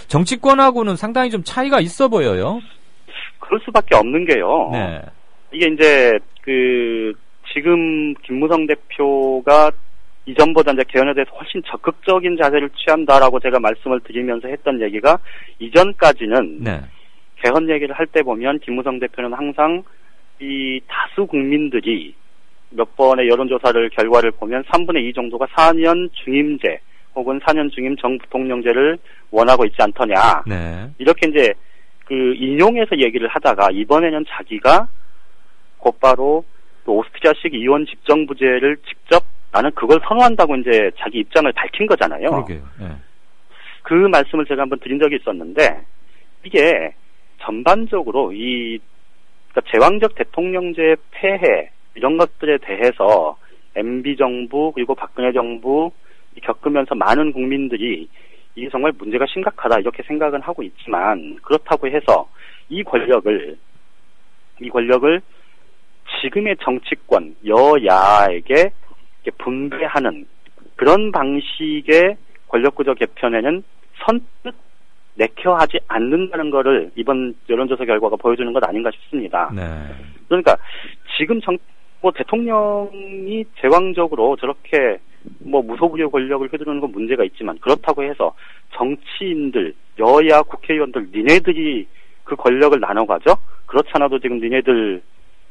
정치권하고는 상당히 좀 차이가 있어 보여요. 그럴 수밖에 없는 게요. 네. 이게 이제 지금 김무성 대표가 이전보다 이제 개헌에 대해서 훨씬 적극적인 자세를 취한다라고 제가 말씀을 드리면서 했던 얘기가 이전까지는 네. 개헌 얘기를 할 때 보면 김무성 대표는 항상 이 다수 국민들이 몇 번의 여론조사를 결과를 보면 3분의 2 정도가 4년 중임제 혹은 4년 중임 정부통령제를 원하고 있지 않더냐. 네. 이렇게 이제 인용해서 얘기를 하다가 이번에는 자기가 곧바로 오스트리아식 이원 집정부제를 직접 나는 그걸 선호한다고 이제 자기 입장을 밝힌 거잖아요. 그러게요. 네. 그 말씀을 제가 한번 드린 적이 있었는데 이게 전반적으로 그러니까 제왕적 대통령제의 폐해 이런 것들에 대해서 MB 정부 그리고 박근혜 정부 겪으면서 많은 국민들이 이게 정말 문제가 심각하다 이렇게 생각은 하고 있지만 그렇다고 해서 이 권력을 지금의 정치권 여야에게 분배하는 그런 방식의 권력구조 개편에는 선뜻 내켜하지 않는다는 거를 이번 여론조사 결과가 보여주는 것 아닌가 싶습니다. 네. 그러니까 지금 대통령이 제왕적으로 저렇게 무소불위의 권력을 휘두르는 건 문제가 있지만 그렇다고 해서 정치인들, 여야 국회의원들 니네들이 그 권력을 나눠가죠? 그렇지 않아도 지금 니네들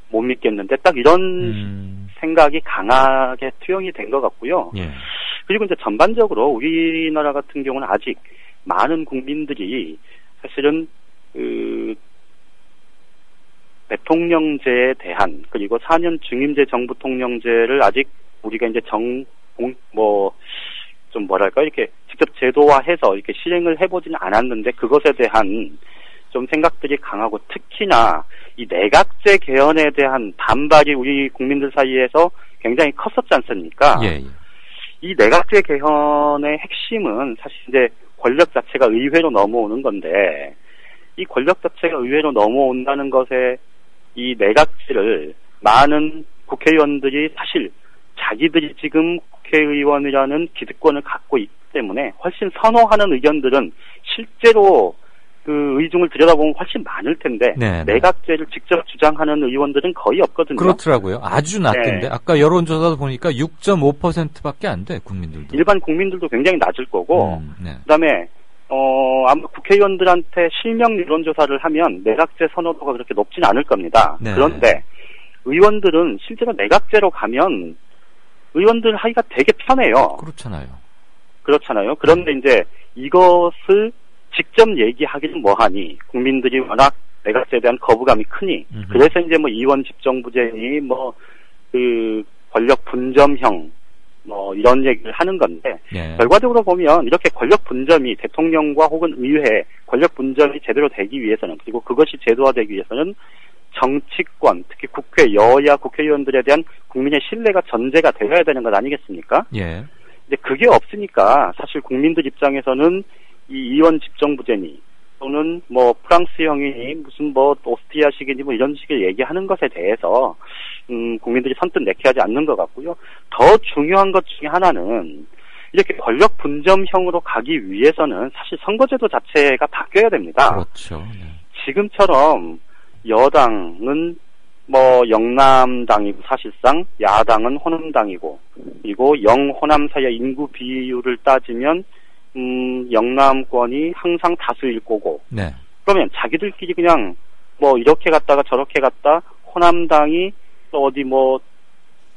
못 믿겠는데 딱 이런 생각이 강하게 투영이 된 것 같고요. 예. 그리고 이제 전반적으로 우리나라 같은 경우는 아직 많은 국민들이 사실은 대통령제에 대한 그리고 4년 중임제 정부통령제를 아직 우리가 이제 이렇게 직접 제도화해서 이렇게 실행을 해보지는 않았는데 그것에 대한 좀 생각들이 강하고 특히나 이 내각제 개헌에 대한 반발이 우리 국민들 사이에서 굉장히 컸었지 않습니까? 예. 이 내각제 개헌의 핵심은 사실 이제 권력 자체가 의회로 넘어오는 건데 이 권력 자체가 의회로 넘어온다는 것에 이 내각제를 많은 국회의원들이 사실 자기들이 지금 국회의원이라는 기득권을 갖고 있기 때문에 훨씬 선호하는 의견들은 실제로 그 의중을 들여다보면 훨씬 많을 텐데 네. 내각제를 직접 주장하는 의원들은 거의 없거든요. 그렇더라고요. 아주 낮던데 네. 아까 여론조사도 보니까 6.5%밖에 안 돼 국민들도. 일반 국민들도 굉장히 낮을 거고 네. 그다음에 아마 국회의원들한테 실명 여론조사를 하면 내각제 선호도가 그렇게 높진 않을 겁니다. 네. 그런데 의원들은 실제로 내각제로 가면 의원들 하기가 되게 편해요. 그렇잖아요. 그런데 이제 이것을 직접 얘기하기는 뭐하니 국민들이 워낙 내각제에 대한 거부감이 크니 그래서 이제 뭐 이원 집정부제니 뭐 그 권력 분점형 뭐 이런 얘기를 하는 건데 결과적으로 보면 이렇게 권력 분점이 대통령과 혹은 의회 권력 분점이 제대로 되기 위해서는 그리고 그것이 제도화되기 위해서는 정치권 특히 국회 여야 국회의원들에 대한 국민의 신뢰가 전제가 되어야 되는 것 아니겠습니까? 예. 근데 그게 없으니까 사실 국민들 입장에서는 이 이원 집정부제니 또는 뭐 프랑스형이니 무슨 뭐 오스트리아식이니 뭐 이런 식의 얘기하는 것에 대해서 국민들이 선뜻 내키하지 않는 것 같고요. 더 중요한 것 중에 하나는 이렇게 권력 분점형으로 가기 위해서는 사실 선거제도 자체가 바뀌어야 됩니다. 그렇죠. 지금처럼 여당은 뭐 영남당이고 사실상 야당은 호남당이고 그리고 영호남 사이의 인구 비율을 따지면 영남권이 항상 다수일 거고 그러면 자기들끼리 그냥 뭐 이렇게 갔다가 저렇게 갔다 호남당이 또 어디 뭐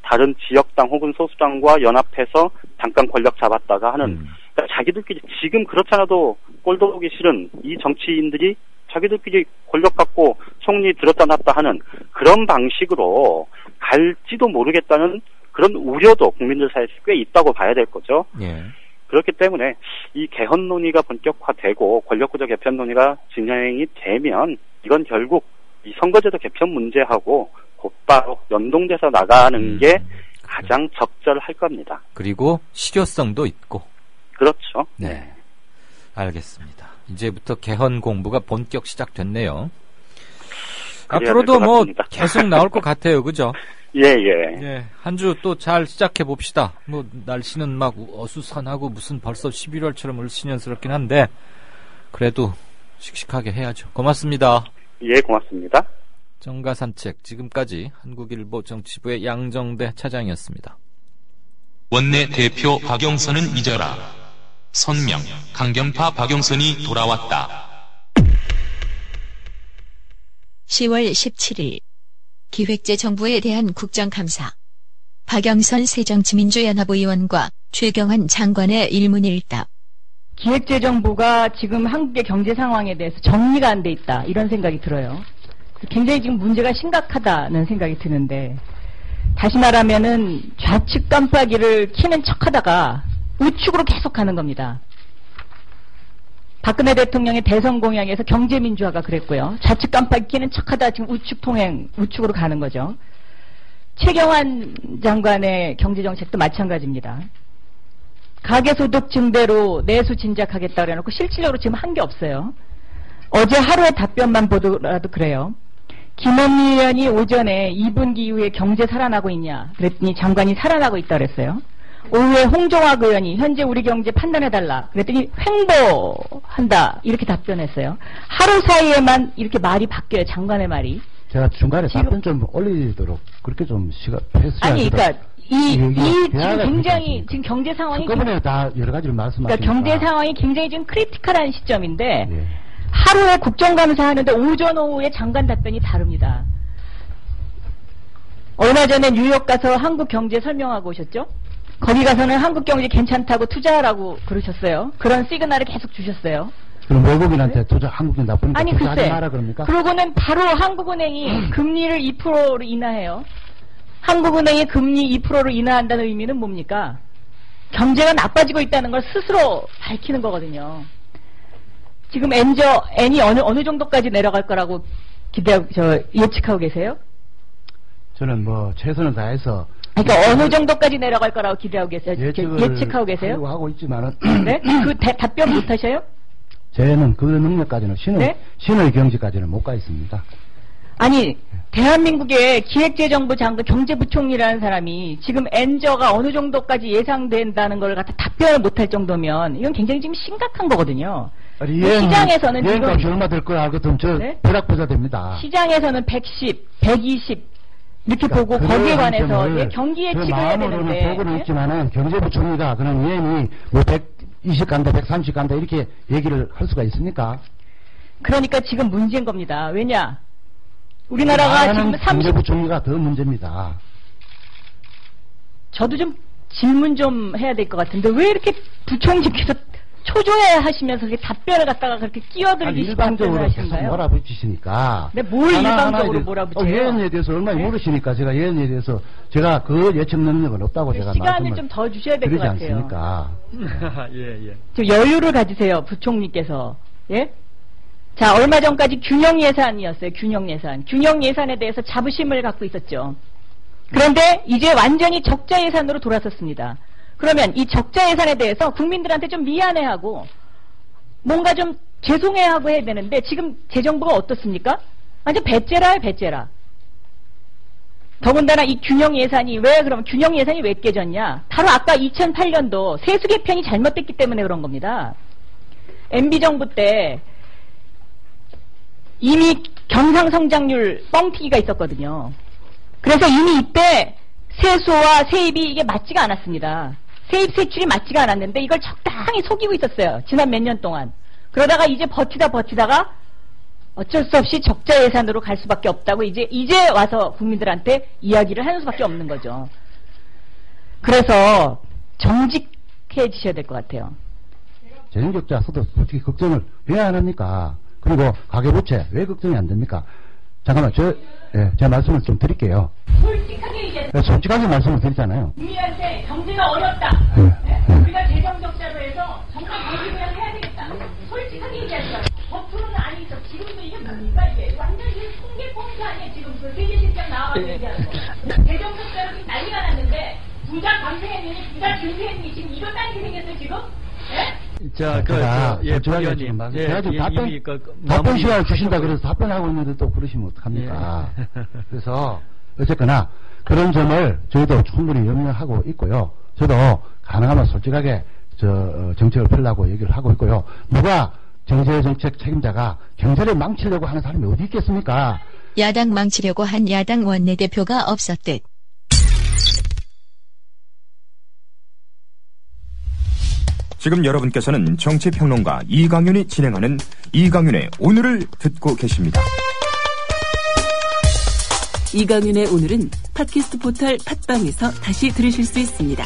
다른 지역당 혹은 소수당과 연합해서 잠깐 권력 잡았다가 하는 그러니까 자기들끼리 지금 그렇잖아도 꼴도 보기 싫은 이 정치인들이 자기들끼리 권력 갖고 총리 들었다 놨다 하는 그런 방식으로 갈지도 모르겠다는 그런 우려도 국민들 사이에서 꽤 있다고 봐야 될 거죠. 그렇기 때문에 이 개헌 논의가 본격화되고 권력구조 개편 논의가 진행이 되면 이건 결국 이 선거제도 개편 문제하고 곧바로 연동돼서 나가는 게 가장 적절할 겁니다. 그리고 실효성도 있고. 그렇죠. 네. 알겠습니다. 이제부터 개헌 공부가 본격 시작됐네요. 앞으로도 뭐 계속 나올 것 같아요. 그죠? 예. 한 주 또 잘 시작해 봅시다. 뭐 날씨는 막 어수선하고 무슨 벌써 11월처럼 을씨년스럽긴 한데 그래도 씩씩하게 해야죠. 고맙습니다. 예, 고맙습니다. 정가산책 지금까지 한국일보 정치부의 양정대 차장이었습니다. 원내 대표 박영선은 잊어라. 선명, 강경파 박영선이 돌아왔다. 10월 17일 기획재정부에 대한 국정감사. 박영선 새정치민주연합 의원과 최경환 장관의 일문일답. 기획재정부가 지금 한국의 경제 상황에 대해서 정리가 안 돼 있다 이런 생각이 들어요. 굉장히 지금 문제가 심각하다는 생각이 드는데 다시 말하면은 좌측 깜빡이를 켜는 척하다가 우측으로 계속 가는 겁니다. 박근혜 대통령의 대선 공약에서 경제민주화가 그랬고요. 좌측 깜빡이 켜는 척하다 지금 우측 통행, 우측으로 가는 거죠. 최경환 장관의 경제정책도 마찬가지입니다. 가계소득 증대로 내수 진작하겠다 그래놓고 실질적으로 지금 한 게 없어요. 어제 하루의 답변만 보더라도 그래요. 김원미 의원이 오전에 2분기 이후에 경제 살아나고 있냐 그랬더니 장관이 살아나고 있다 그랬어요. 오후에 홍종학 의원이 현재 우리 경제 판단해달라 그랬더니 횡보한다 이렇게 답변했어요. 하루 사이에만 이렇게 말이 바뀌어요. 장관의 말이. 제가 중간에 답변 좀 올리도록 그렇게 좀 시간 패스. 아니 그러니까 이 지금 굉장히 지금 경제 상황이 한꺼번에 다 여러 가지를 말씀하시니까 그러니까 경제 상황이 굉장히 지금 크리티컬한 시점인데 하루에 국정감사 하는데 오전 오후에 장관 답변이 다릅니다. 얼마 전에 뉴욕 가서 한국 경제 설명하고 오셨죠? 거기 가서는 한국 경제 괜찮다고 투자하라고 그러셨어요. 그런 시그널을 계속 주셨어요. 그럼 외국인한테 투자 한국인 나쁘니까 아니 투자하지 글쎄. 마라 그럽니까? 그러고는 바로 한국은행이 금리를 2%로 인하해요. 한국은행이 금리 2%로 인하한다는 의미는 뭡니까? 경제가 나빠지고 있다는 걸 스스로 밝히는 거거든요. 지금 N이 어느 정도까지 내려갈 거라고 예측하고 계세요? 저는 뭐 최선을 다해서. 그러니까 어느 정도까지 내려갈 거라고 기대하고 계세요? 예측하고 계세요? 하고 있지만은. 네? 그 답변 못 하셔요? 저는 그 능력까지는 신의 경지까지는 못 가 있습니다. 아니 대한민국의 기획재정부 장관 경제부총리라는 사람이 지금 엔저가 어느 정도까지 예상된다는 걸 갖다 답변을 못할 정도면 이건 굉장히 지금 심각한 거거든요. 시장에서는 여행값이 얼마 될 거야 알거든 저 벼락부자 됩니다. 시장에서는 110, 120 이렇게 보고 거기에 관해서 경기 예측을 해야 되는데. 보고는 있지만은 경제부총리가 그런 위원이 뭐 120 간다, 130 간다 이렇게 얘기를 할 수가 있습니까? 그러니까 지금 문제인 겁니다. 왜냐? 우리나라가 지금 30... 경제부 총리가 더 문제입니다. 저도 좀 질문 좀 해야 될 것 같은데 왜 이렇게 부총리께서 초조해 하시면서 답변을 갖다가 그렇게 끼어들기 일방적으로 계속 몰아붙이시니까. 네, 뭘 일방적으로 몰아붙여요? 예언에 대해서 얼마나 모르시니까 제가 예언에 대해서 제가 그 예측 능력은 없다고 제가 시간을 좀 더 주셔야 될 것 같아요. 않습니까? 예. 좀 여유를 가지세요, 부총리께서. 예? 자, 얼마 전까지 균형 예산이었어요. 균형 예산. 균형 예산에 대해서 자부심을 갖고 있었죠. 그런데 이제 완전히 적자 예산으로 돌아섰습니다. 그러면 이 적자 예산에 대해서 국민들한테 좀 미안해하고 뭔가 좀 죄송해하고 해야 되는데 지금 재정부가 어떻습니까? 완전 배째라예요, 배째라. 더군다나 이 균형 예산이 그럼 균형 예산이 왜 깨졌냐? 바로 아까 2008년도 세수 개편이 잘못됐기 때문에 그런 겁니다. MB 정부 때 이미 경상성장률 뻥튀기가 있었거든요. 그래서 이미 이때 세수와 세입이 이게 맞지가 않았습니다. 세입 세출이 맞지가 않았는데 이걸 적당히 속이고 있었어요. 지난 몇 년 동안. 그러다가 이제 버티다가 어쩔 수 없이 적자 예산으로 갈 수밖에 없다고 이제 와서 국민들한테 이야기를 하는 수밖에 없는 거죠. 그래서 정직해지셔야 될 것 같아요. 재정적자 서도 솔직히 걱정을 왜 안 합니까? 그리고 가계부채 왜 걱정이 안 됩니까? 잠깐만, 제 말씀을 좀 드릴게요. 솔직하게 얘기해서. 솔직하게 말씀을 드리잖아요. 국민한테 경제가 어렵다. 우리가 재정적자로 해서 정말 경제를 해야 되겠다. 솔직하게 얘기하죠. 겉으로는 아니죠. 지금도 이게 뭡니까 이게? 완전 이게 통계pon트 아니에요. 지금 그 세계실장 나와서 얘기하는 거. 재정적자로 난리가 났는데 부자 감세했느니 부자 증세했느니 지금 이렇다는 게 생겼어요 지금? 예? 제가 지금 답변 시간을 주신다 그래서 답변하고 있는데 또 그러시면 어떡합니까? 그래서 어쨌거나 그런 점을 저희도 충분히 염려하고 있고요. 저도 가능하면 솔직하게 정책을 펴려고 얘기를 하고 있고요. 누가 경제정책 책임자가 경제를 망치려고 하는 사람이 어디 있겠습니까? 야당 망치려고 한 야당 원내대표가 없었듯. 지금 여러분께서는 정치평론가 이강윤이 진행하는 이강윤의 오늘을 듣고 계십니다. 이강윤의 오늘은 팟캐스트 포털 팟빵에서 다시 들으실 수 있습니다.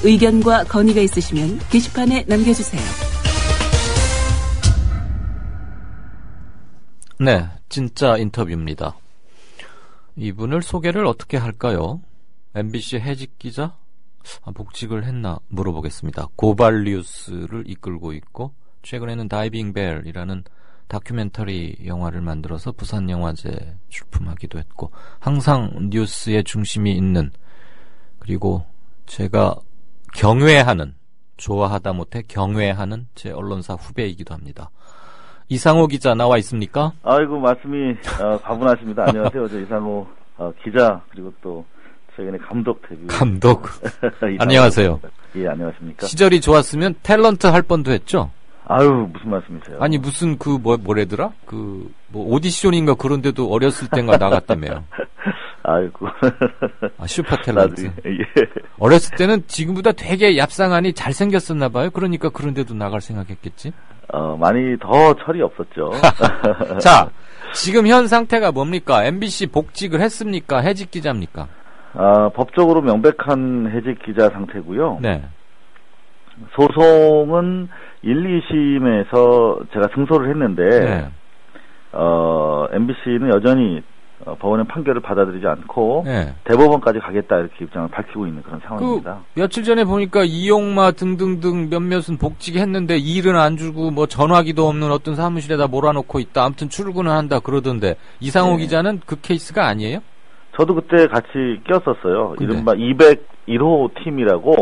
의견과 건의가 있으시면 게시판에 남겨주세요. 네, 진짜 인터뷰입니다. 이분을 소개를 어떻게 할까요? MBC 해직 기자? 복직을 했나 물어보겠습니다. 고발뉴스를 이끌고 있고 최근에는 다이빙 벨이라는 다큐멘터리 영화를 만들어서 부산영화제 출품하기도 했고 항상 뉴스의 중심이 있는 그리고 제가 경외하는 좋아하다 못해 경외하는 제 언론사 후배이기도 합니다. 이상호 기자 나와 있습니까? 아이고 말씀이 과분하십니다. 안녕하세요. 저 이상호 기자 그리고 또 최근에 감독 데뷔. 감독. 안녕하세요. 예, 안녕하십니까. 시절이 좋았으면 탤런트 할 뻔도 했죠? 아유, 무슨 말씀이세요? 아니, 무슨 뭐래더라? 오디션인가 그런 데도 어렸을 땐가 나갔다며요. 아이고. 슈퍼 탤런트. 예. 어렸을 때는 지금보다 되게 얍상하니 잘생겼었나 봐요. 그러니까 그런 데도 나갈 생각했겠지? 많이 더 철이 없었죠. 자, 지금 현 상태가 뭡니까? MBC 복직을 했습니까? 해직 기자입니까? 법적으로 명백한 해직 기자 상태고요. 네. 소송은 1, 2심에서 제가 승소를 했는데, 네. MBC는 여전히 법원의 판결을 받아들이지 않고, 네. 대법원까지 가겠다 이렇게 입장을 밝히고 있는 그런 상황입니다. 며칠 전에 보니까 이용마 등등등 몇몇은 복직했는데 일은 안 주고 뭐 전화기도 없는 어떤 사무실에다 몰아놓고 있다. 아무튼 출근을 한다 그러던데, 이상호 네. 기자는 그 케이스가 아니에요? 저도 그때 같이 꼈었어요. 이른바 201호 팀이라고.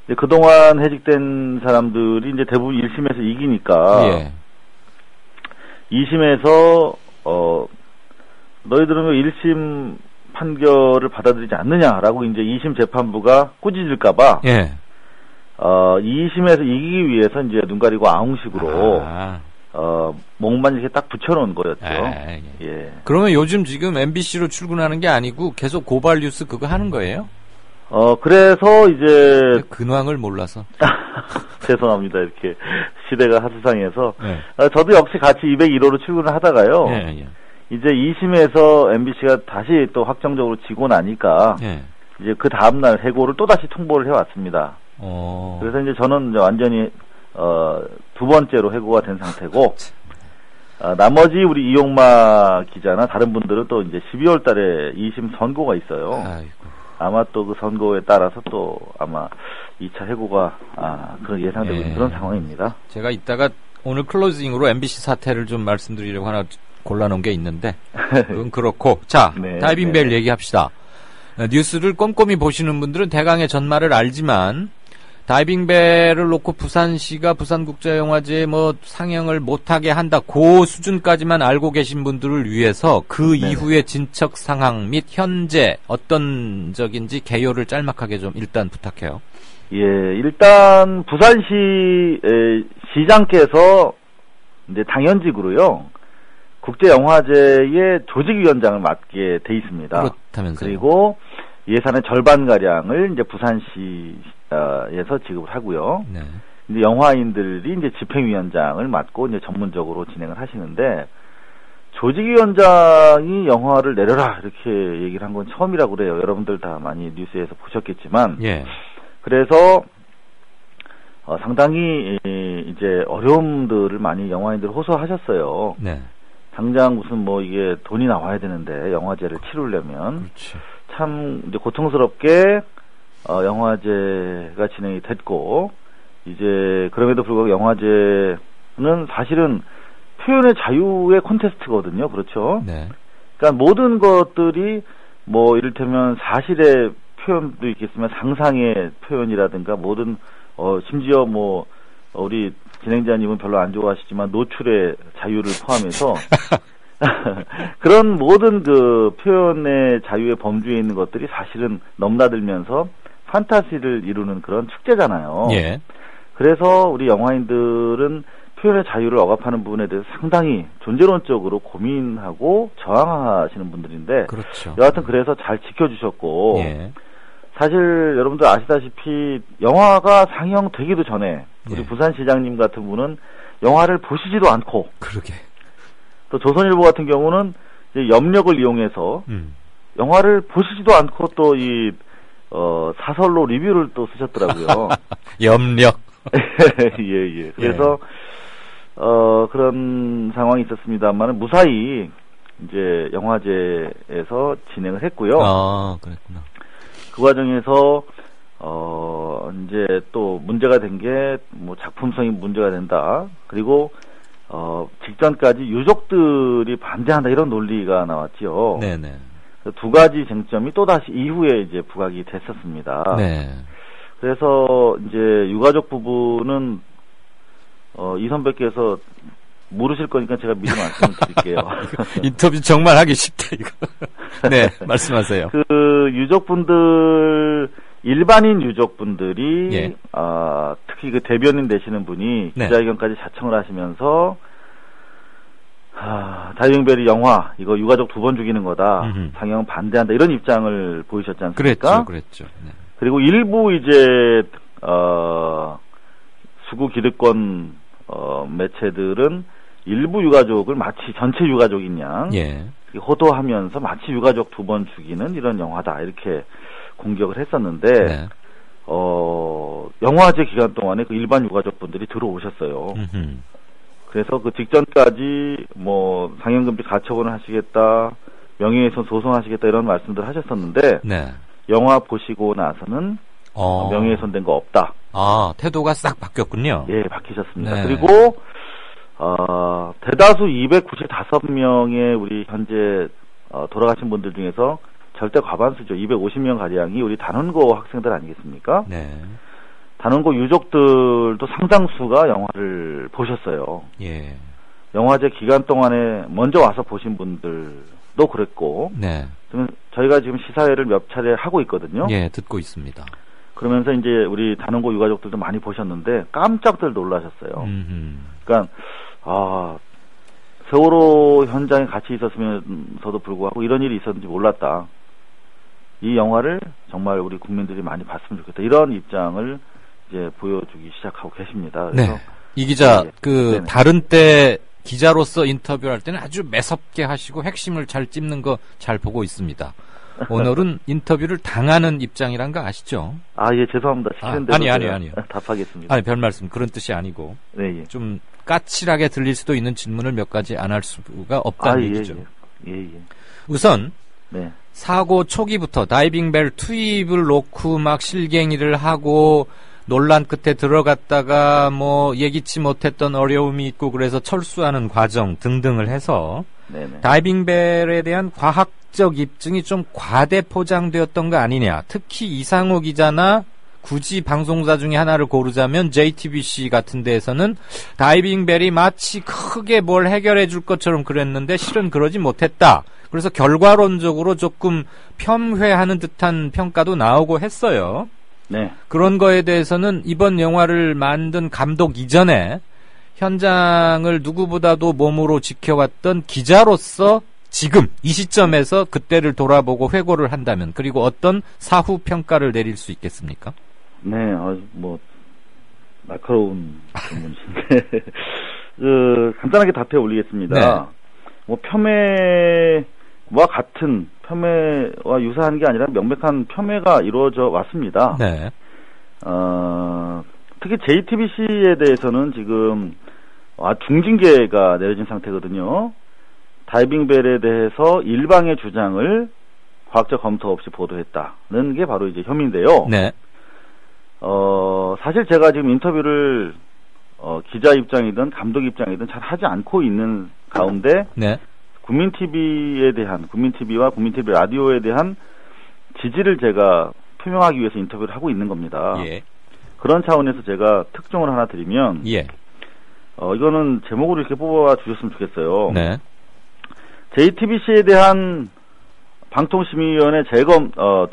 이제 그동안 해직된 사람들이 이제 대부분 1심에서 이기니까. 예. 2심에서, 너희들은 왜 1심 판결을 받아들이지 않느냐라고 이제 2심 재판부가 꾸짖을까봐. 예. 2심에서 이기기 위해서 이제 눈 가리고 아웅식으로. 목만 이렇게 딱 붙여놓은 거였죠. 예. 그러면 요즘 지금 MBC로 출근하는 게 아니고 계속 고발 뉴스 그거 하는 거예요? 그래서 이제 근황을 몰라서 죄송합니다. 이렇게 시대가 하수상해서 저도 역시 같이 201호로 출근을 하다가요. 이제 2심에서 MBC가 다시 또 확정적으로 지고 나니까 이제 그 다음날 해고를 또 다시 통보를 해왔습니다. 그래서 이제 저는 이제 완전히 두 번째로 해고가 된 상태고 나머지 우리 이용마 기자나 다른 분들은 또 이제 12월 달에 2심 선고가 있어요. 아마 또 그 선고에 따라서 또 아마 2차 해고가 그런 예상되고 있는 그런 상황입니다. 제가 이따가 오늘 클로징으로 MBC 사태를 좀 말씀드리려고 하나 골라놓은 게 있는데 그건 그렇고 자 다이빙벨 얘기합시다. 뉴스를 꼼꼼히 보시는 분들은 대강의 전말을 알지만 다이빙벨을 놓고 부산시가 부산국제영화제에 뭐 상영을 못하게 한다 그 수준까지만 알고 계신 분들을 위해서 그 이후의 진척 상황 및 현재 어떤 적인지 개요를 짤막하게 좀 일단 부탁해요. 예, 일단 부산시 시장께서 이제 당연직으로요 국제영화제의 조직위원장을 맡게 돼 있습니다. 그렇다면서요. 그리고 예산의 절반 가량을 이제 부산시에서 지급을 하고요. 이제 영화인들이 이제 집행위원장을 맡고 이제 전문적으로 진행을 하시는데 조직위원장이 영화를 내려라 이렇게 얘기를 한 건 처음이라고 그래요. 여러분들 다 많이 뉴스에서 보셨겠지만. 그래서 상당히 이제 어려움들을 많이 영화인들 호소하셨어요. 당장 무슨 뭐 이게 돈이 나와야 되는데 영화제를 치르려면 참 이제 고통스럽게 영화제가 진행이 됐고 이제 그럼에도 불구하고 영화제는 사실은 표현의 자유의 콘테스트거든요. 그렇죠? 그러니까 모든 것들이 뭐 이를테면 사실의 표현도 있겠지만 상상의 표현이라든가 모든 심지어 뭐 우리 진행자님은 별로 안 좋아하시지만 노출의 자유를 포함해서 그런 모든 그 표현의 자유의 범주에 있는 것들이 사실은 넘나들면서 판타지를 이루는 그런 축제잖아요. 그래서 우리 영화인들은 표현의 자유를 억압하는 부분에 대해서 상당히 존재론적으로 고민하고 저항하시는 분들인데 여하튼 그래서 잘 지켜주셨고 사실 여러분들 아시다시피 영화가 상영되기도 전에 우리 부산시장님 같은 분은 영화를 보시지도 않고 또 조선일보 같은 경우는 이제 염력을 이용해서 영화를 보시지도 않고 또 이 사설로 리뷰를 또 쓰셨더라고요. 염력. 예. 그래서 그런 상황이 있었습니다만 무사히 이제 영화제에서 진행을 했고요. 그랬구나. 그 과정에서 이제 또 문제가 된 게 뭐 작품성이 문제가 된다. 그리고 직전까지 유족들이 반대한다 이런 논리가 나왔죠. 두 가지 쟁점이 또 다시 이후에 이제 부각이 됐었습니다. 그래서 이제 유가족 부부는 이 선배께서 모르실 거니까 제가 미리 말씀드릴게요. 인터뷰 정말 하기 쉽다 이거. 네, 말씀하세요. 그 유족분들 일반인 유족분들이 특히 그 대변인 되시는 분이 기자회견까지 자청을 하시면서 다이빙벨이 영화 이거 유가족 2번 죽이는 거다. 상영 반대한다 이런 입장을 보이셨지 않습니까? 그랬죠. 그리고 일부 이제 수구 기득권 매체들은 일부 유가족을 마치 전체 유가족인 양 호도하면서 마치 유가족 2번 죽이는 이런 영화다 이렇게 공격을 했었는데 영화제 기간 동안에 그 일반 유가족분들이 들어오셨어요. 그래서 그 직전까지 뭐 상영금지 가처분을 하시겠다, 명예훼손 소송하시겠다 이런 말씀들 하셨었는데 영화 보시고 나서는 명예훼손된 거 없다. 태도가 싹 바뀌었군요. 예, 바뀌셨습니다. 그리고 대다수 295명의 우리 현재 돌아가신 분들 중에서 절대 과반수죠. 250명 가량이 우리 단원고 학생들 아니겠습니까? 단원고 유족들도 상당수가 영화를 보셨어요. 영화제 기간 동안에 먼저 와서 보신 분들도 그랬고, 저희가 지금 시사회를 몇 차례 하고 있거든요. 듣고 있습니다. 그러면서 이제 우리 단원고 유가족들도 많이 보셨는데 깜짝들 놀라셨어요. 그러니까 세월호 현장에 같이 있었으면서도 불구하고 이런 일이 있었는지 몰랐다. 이 영화를 정말 우리 국민들이 많이 봤으면 좋겠다. 이런 입장을 이제 보여주기 시작하고 계십니다. 그래서 네. 이 기자, 네네. 다른 때 기자로서 인터뷰할 때는 아주 매섭게 하시고 핵심을 잘 찝는 거 잘 보고 있습니다. 오늘은 인터뷰를 당하는 입장이란 거 아시죠? 아, 예, 죄송합니다. 아니요. 답하겠습니다. 아니, 별 말씀. 그런 뜻이 아니고. 네, 예. 좀 까칠하게 들릴 수도 있는 질문을 몇 가지 안 할 수가 없다는 얘기죠. 예. 우선, 네. 사고 초기부터 다이빙벨 투입을 놓고 막 실갱이를 하고 논란 끝에 들어갔다가 뭐 예기치 못했던 어려움이 있고 그래서 철수하는 과정 등등을 해서 네네. 다이빙벨에 대한 과학적 입증이 좀 과대 포장되었던 거 아니냐. 특히 이상호 기자나 굳이 방송사 중에 하나를 고르자면 JTBC 같은 데에서는 다이빙벨이 마치 크게 뭘 해결해 줄 것처럼 그랬는데 실은 그러지 못했다. 그래서 결과론적으로 조금 폄훼하는 듯한 평가도 나오고 했어요. 네. 그런 거에 대해서는 이번 영화를 만든 감독 이전에 현장을 누구보다도 몸으로 지켜왔던 기자로서 지금 이 시점에서 그때를 돌아보고 회고를 한다면 그리고 어떤 사후 평가를 내릴 수 있겠습니까? 네, 뭐 날카로운 질문이신데 간단하게 답해 올리겠습니다. 네. 뭐 폄훼와 같은 폄훼와 유사한 게 아니라 명백한 폄훼가 이루어져 왔습니다. 네. 특히 JTBC에 대해서는 지금 중징계가 내려진 상태거든요. 다이빙벨에 대해서 일방의 주장을 과학적 검토 없이 보도했다는 게 바로 이제 혐의인데요. 네. 사실 제가 지금 인터뷰를 기자 입장이든 감독 입장이든 잘 하지 않고 있는 가운데 네. 국민TV와 국민TV 라디오에 대한 지지를 제가 표명하기 위해서 인터뷰를 하고 있는 겁니다. 예. 그런 차원에서 제가 특종을 하나 드리면, 예. 이거는 제목으로 이렇게 뽑아 주셨으면 좋겠어요. 네. JTBC에 대한 방통심의위원회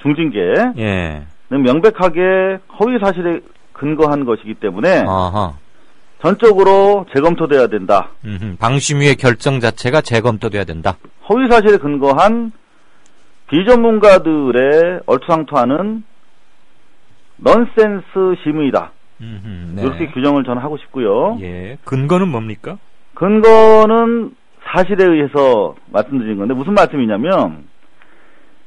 중징계는 예. 명백하게 허위 사실에 근거한 것이기 때문에 아하. 전적으로 재검토돼야 된다. 방심위의 결정 자체가 재검토돼야 된다. 허위 사실에 근거한 비전문가들의 얼토당토하는 넌센스 심의다. 네. 이렇게 규정을 저는 하고 싶고요. 예. 근거는 뭡니까? 근거는 사실에 의해서 말씀드린 건데 무슨 말씀이냐면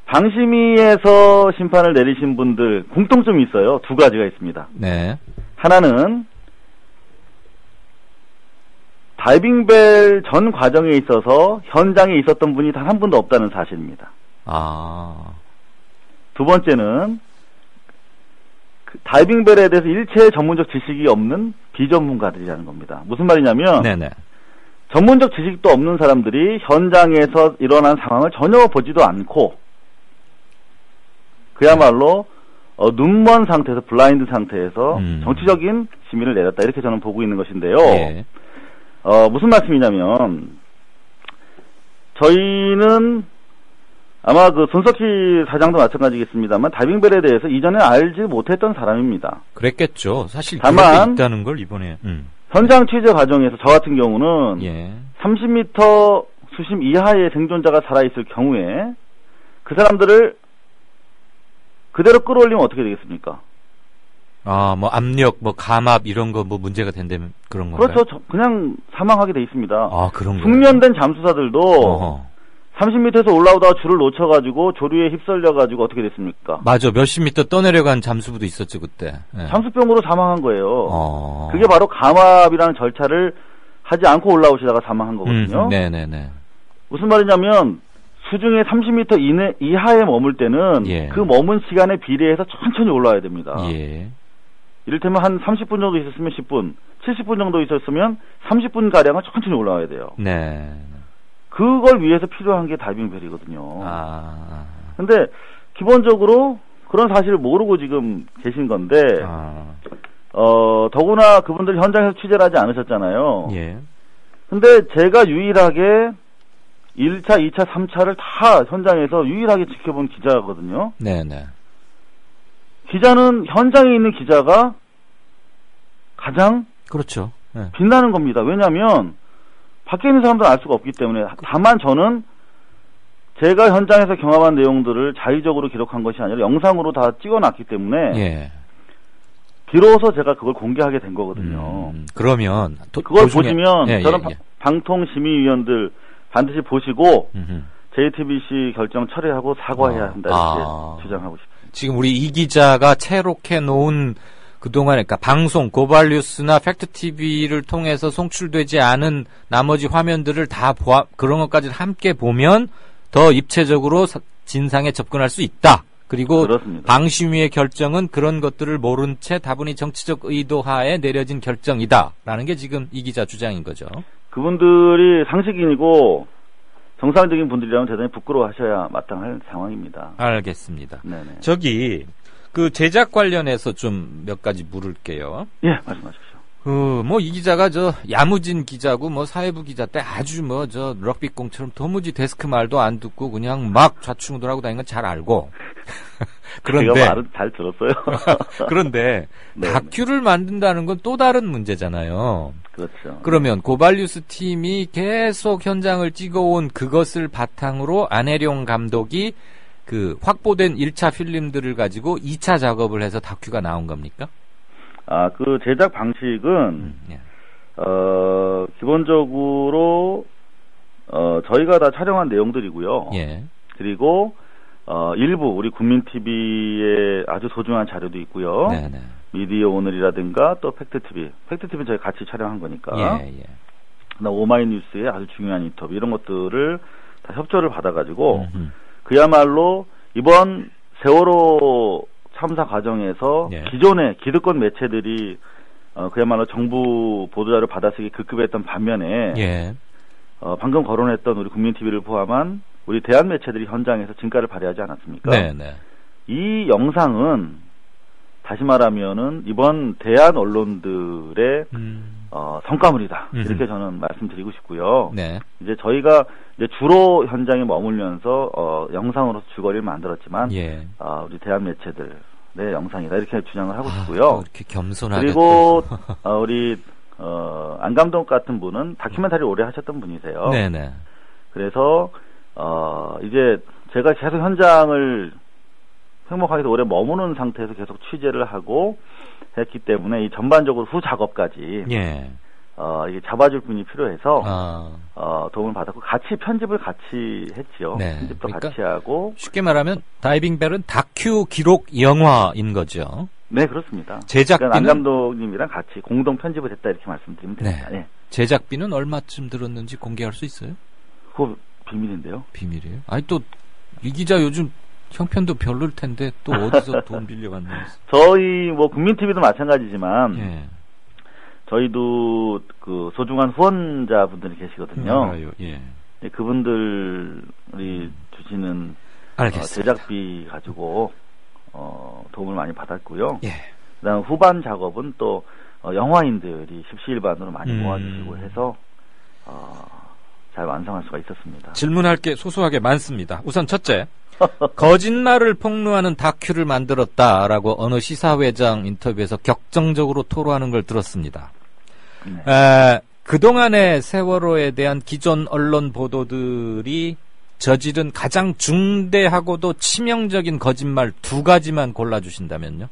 방심위에서 심판을 내리신 분들 공통점이 있어요. 두 가지가 있습니다. 네. 하나는 다이빙벨 전 과정에 있어서 현장에 있었던 분이 단 한 분도 없다는 사실입니다. 두 번째는 다이빙벨에 대해서 일체의 전문적 지식이 없는 비전문가들이라는 겁니다. 무슨 말이냐면 네네. 전문적 지식도 없는 사람들이 현장에서 일어난 상황을 전혀 보지도 않고 그야말로 눈먼 상태에서 블라인드 상태에서 정치적인 심의를 내렸다. 이렇게 저는 보고 있는 것인데요. 예. 무슨 말씀이냐면 저희는 아마 그 손석희 사장도 마찬가지겠습니다만 다이빙벨에 대해서 이전에 알지 못했던 사람입니다. 그랬겠죠. 사실 다만 있다는 걸 이번에 현장 취재 과정에서 저 같은 경우는 30m 수심 이하의 생존자가 살아있을 경우에 그 사람들을 그대로 끌어올리면 어떻게 되겠습니까? 뭐 압력, 감압 이런 거 문제가 된다면 그런 건가요? 그렇죠. 그냥 사망하게 돼 있습니다. 그런 거예요. 숙련된 잠수사들도 30m에서 올라오다가 줄을 놓쳐가지고 조류에 휩쓸려가지고 어떻게 됐습니까? 맞아. 몇십 미터 떠내려간 잠수부도 있었죠 그때. 네. 잠수병으로 사망한 거예요. 그게 바로 감압이라는 절차를 하지 않고 올라오시다가 사망한 거거든요. 네네네. 무슨 말이냐면 수중에 30m 이하에 머물 때는 그 머문 시간에 비례해서 천천히 올라와야 됩니다. 이를테면 한 30분 정도 있었으면 10분, 70분 정도 있었으면 30분 가량을 천천히 올라와야 돼요. 네. 그걸 위해서 필요한 게 다이빙벨이거든요. 근데 기본적으로 그런 사실을 모르고 지금 계신 건데 더구나 그분들 현장에서 취재를 하지 않으셨잖아요. 근데 제가 유일하게 1차, 2차, 3차를 다 현장에서 유일하게 지켜본 기자거든요. 네네. 기자는 현장에 있는 기자가 가장 그렇죠. 빛나는 겁니다. 왜냐하면 밖에 있는 사람들은 알 수가 없기 때문에. 다만 저는 제가 현장에서 경험한 내용들을 자의적으로 기록한 것이 아니라 영상으로 다 찍어놨기 때문에 예. 비로소 제가 그걸 공개하게 된 거거든요. 그러면 그걸 보시면 예, 저는 예. 방통심의위원들 반드시 보시고 JTBC 결정 철회하고 사과해야 한다 이렇게 주장하고 싶습니다. 지금 우리 이 기자가 채록해 놓은 그동안 그러니까 방송 고발뉴스나 팩트TV를 통해서 송출되지 않은 나머지 화면들을 다 그런 것까지 함께 보면 더 입체적으로 진상에 접근할 수 있다. 그리고 그렇습니다. 방심위의 결정은 그런 것들을 모른 채 다분히 정치적 의도하에 내려진 결정이다라는 게 지금 이 기자 주장인 거죠. 그분들이 상식인이고 정상적인 분들이라면 대단히 부끄러워하셔야 마땅할 상황입니다. 알겠습니다. 네네. 저기 그 제작 관련해서 좀 몇 가지 물을게요. 예, 말씀하십시오. 뭐 이 기자가 저 야무진 기자고 뭐 사회부 기자 때 아주 뭐 저 럭비공처럼 도무지 데스크 말도 안 듣고 그냥 막 좌충우돌하고 다니는 건 잘 알고. 그런데 제가 말은 잘 들었어요. 그런데 네, 다큐를 만든다는 건 또 다른 문제잖아요. 그렇죠. 그러면 고발뉴스 팀이 계속 현장을 찍어온 그것을 바탕으로 안혜룡 감독이 그 확보된 1차 필름들을 가지고 2차 작업을 해서 다큐가 나온 겁니까? 그 제작 방식은 예. 기본적으로 저희가 다 촬영한 내용들이고요. 예. 그리고 일부 우리 국민TV의 아주 소중한 자료도 있고요. 네네. 미디어 오늘이라든가 또 팩트TV 저희 같이 촬영한 거니까. 예, 예. 오마이뉴스의 아주 중요한 인터뷰 이런 것들을 다 협조를 받아가지고 그야말로 이번 세월호 참사 과정에서 예. 기존의 기득권 매체들이 그야말로 정부 보도자료 받아쓰기 급급했던 반면에 예. 방금 거론했던 우리 국민TV를 포함한 우리 대한 매체들이 현장에서 진가를 발휘하지 않았습니까? 네네. 이 영상은 다시 말하면은 이번 대한 언론들의 성과물이다 이렇게 저는 말씀드리고 싶고요. 네. 이제 저희가 이제 주로 현장에 머물면서 영상으로 줄거리를 만들었지만 예. 우리 대한 매체들의 영상이다 이렇게 주장을 하고 싶고요. 이렇게 겸손하게 그리고 우리 안 감독 같은 분은 다큐멘터리 오래 하셨던 분이세요. 네네. 그래서 이제 제가 계속 현장을 행복하게도 오래 머무는 상태에서 계속 취재를 하고 했기 때문에 이 전반적으로 후 작업까지 예. 이게 잡아줄 분이 필요해서 도움을 받았고 같이 편집을 같이 했지요. 네. 편집도 그러니까 같이 하고 쉽게 다이빙 벨은 다큐 기록 영화인 거죠. 네, 그렇습니다. 제작비는 안 감독님이랑 같이 공동 편집을 했다 이렇게 말씀드리면 됩니다. 네. 네. 제작비는 얼마쯤 들었는지 공개할 수 있어요? 그거 비밀인데요. 비밀이에요? 아니 또 이 기자 요즘 형편도 별로일 텐데 또 어디서 돈 빌려갔나? 저희 뭐 국민TV도 마찬가지지만 예. 저희도 그 소중한 후원자분들이 계시거든요. 알아요. 예. 그분들이 주시는 제작비 가지고 도움을 많이 받았고요. 예. 그다음 후반 작업은 또 영화인들이 십시일반으로 많이 모아주시고 해서 잘 완성할 수가 있었습니다. 질문할 게 소소하게 많습니다. 우선 첫째, 거짓말을 폭로하는 다큐를 만들었다라고 어느 시사회장 인터뷰에서 격정적으로 토로하는 걸 들었습니다. 네. 그동안의 세월호에 대한 기존 언론 보도들이 저지른 가장 중대하고도 치명적인 거짓말 2가지만 골라주신다면요?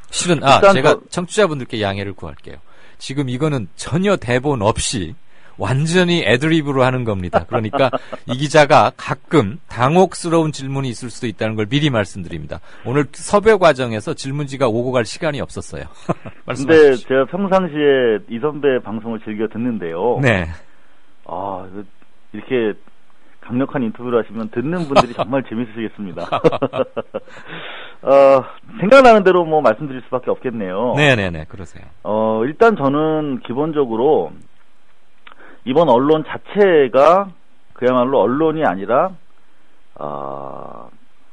실은 제가 청취자분들께 양해를 구할게요. 지금 이거는 전혀 대본 없이 완전히 애드리브로 하는 겁니다. 그러니까 이 기자가 가끔 당혹스러운 질문이 있을 수도 있다는 걸 미리 말씀드립니다. 오늘 섭외 과정에서 질문지가 오고 갈 시간이 없었어요. 근데 제가 평상시에 이 선배 방송을 즐겨 듣는데요. 네. 이렇게 강력한 인터뷰를 하시면 듣는 분들이 정말 재밌으시겠습니다. 생각나는 대로 뭐 말씀드릴 수밖에 없겠네요. 네네네, 그러세요. 일단 저는 기본적으로 이번 언론 자체가 그야말로 언론이 아니라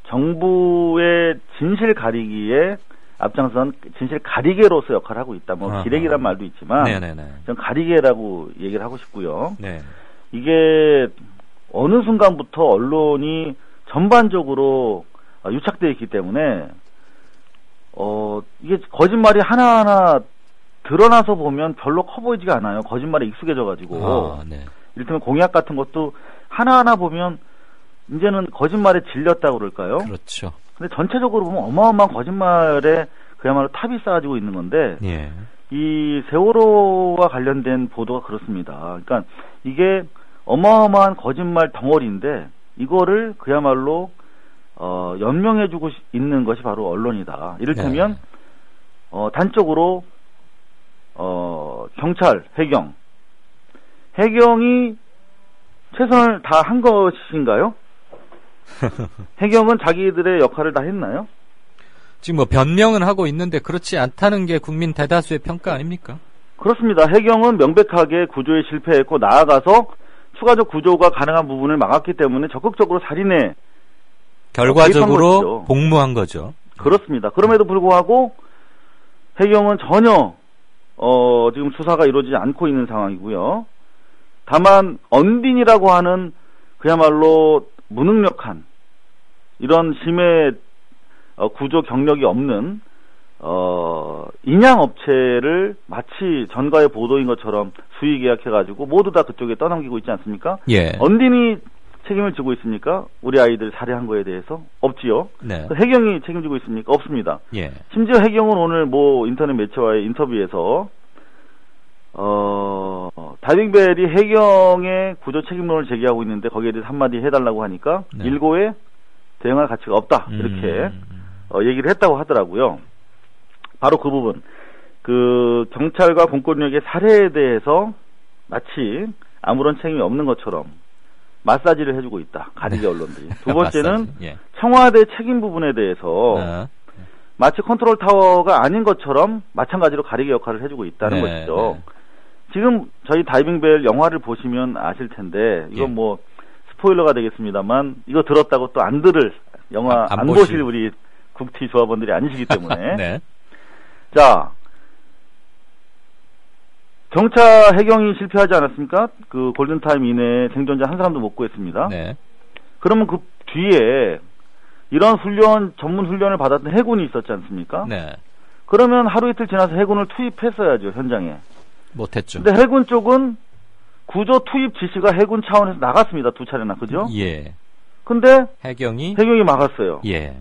정부의 진실 가리기에 앞장선 진실 가리개로서 역할을 하고 있다. 뭐 기레기란 말도 있지만 전 가리개라고 얘기를 하고 싶고요. 네. 이게 어느 순간부터 언론이 전반적으로 유착되어 있기 때문에 이게 거짓말이 하나하나 드러나서 보면 별로 커 보이지가 않아요. 거짓말에 익숙해져가지고. 이를테면 공약 같은 것도 하나하나 보면 이제는 거짓말에 질렸다고 그럴까요? 그렇죠. 근데 전체적으로 보면 어마어마한 거짓말에 그야말로 탑이 쌓아지고 있는 건데 예. 이 세월호와 관련된 보도가 그렇습니다. 그러니까 이게 어마어마한 거짓말 덩어리인데 이거를 그야말로 연명해주고 있는 것이 바로 언론이다. 이를테면 단적으로 경찰, 해경이 최선을 다 한 것인가요? 해경은 자기들의 역할을 다 했나요? 지금 뭐 변명은 하고 있는데 그렇지 않다는 게 국민 대다수의 평가 아닙니까? 그렇습니다. 해경은 명백하게 구조에 실패했고 나아가서 추가적 구조가 가능한 부분을 막았기 때문에 적극적으로 살인에 결과적으로 복무한 거죠. 그렇습니다. 그럼에도 불구하고 해경은 전혀 지금 수사가 이루어지지 않고 있는 상황이고요. 다만 언딘이라고 하는 그야말로 무능력한 이런 심해 구조 경력이 없는 인양 업체를 마치 전가의 보도인 것처럼 수의 계약해가지고 모두 다 그쪽에 떠넘기고 있지 않습니까? 예. 언딘이 책임을 지고 있습니까? 우리 아이들 살해한 거에 대해서 없지요. 네. 해경이 책임지고 있습니까? 없습니다. 예. 심지어 해경은 오늘 뭐 인터넷 매체와의 인터뷰에서 다이빙벨이 해경의 구조 책임론을 제기하고 있는데 거기에 대해서 한마디 해달라고 하니까 네. 일고에 대응할 가치가 없다 이렇게 얘기를 했다고 하더라고요. 바로 그 부분, 그 경찰과 공권력의 살해에 대해서 마치 아무런 책임이 없는 것처럼 마사지를 해주고 있다. 가디게 언론들이. 두 번째는 예. 청와대 책임 부분에 대해서 마치 컨트롤 타워가 아닌 것처럼 마찬가지로 가리개 역할을 해주고 있다는 것이죠. 지금 저희 다이빙벨 영화를 보시면 아실 텐데 이건 뭐 스포일러가 되겠습니다만 이거 들었다고 또 안 들을 영화 안 보실 우리 국티 조합원들이 아니시기 때문에 네. 자, 경찰 해경이 실패하지 않았습니까? 그 골든타임 이내에 생존자 한 사람도 못 구했습니다. 네. 그러면 그 뒤에 이런 전문 훈련을 받았던 해군이 있었지 않습니까? 네. 그러면 하루 이틀 지나서 해군을 투입했어야죠, 현장에. 못했죠. 근데 해군 쪽은 구조 투입 지시가 해군 차원에서 나갔습니다, 2차례나, 그죠? 예. 근데 해경이 막았어요. 예.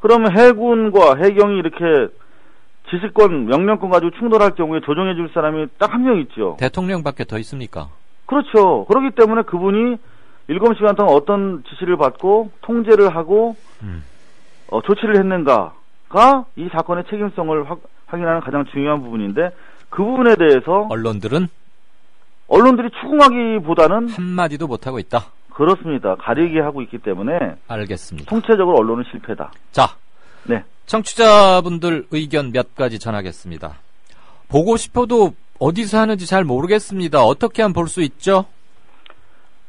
그러면 해군과 해경이 이렇게 지시권, 명령권 가지고 충돌할 경우에 조정해 줄 사람이 딱 한 명 있죠. 대통령밖에 더 있습니까? 그렇죠. 그렇기 때문에 그분이 7시간 동안 어떤 지시를 받고 통제를 하고 조치를 했는가가 이 사건의 책임성을 확인하는 가장 중요한 부분인데 그 부분에 대해서 언론들이 추궁하기보다는 한마디도 못하고 있다. 그렇습니다. 가리게 하고 있기 때문에 알겠습니다. 통체적으로 언론은 실패다. 자, 네. 청취자분들 의견 몇 가지 전하겠습니다. 보고 싶어도 어디서 하는지 잘 모르겠습니다. 어떻게 하면 볼 수 있죠?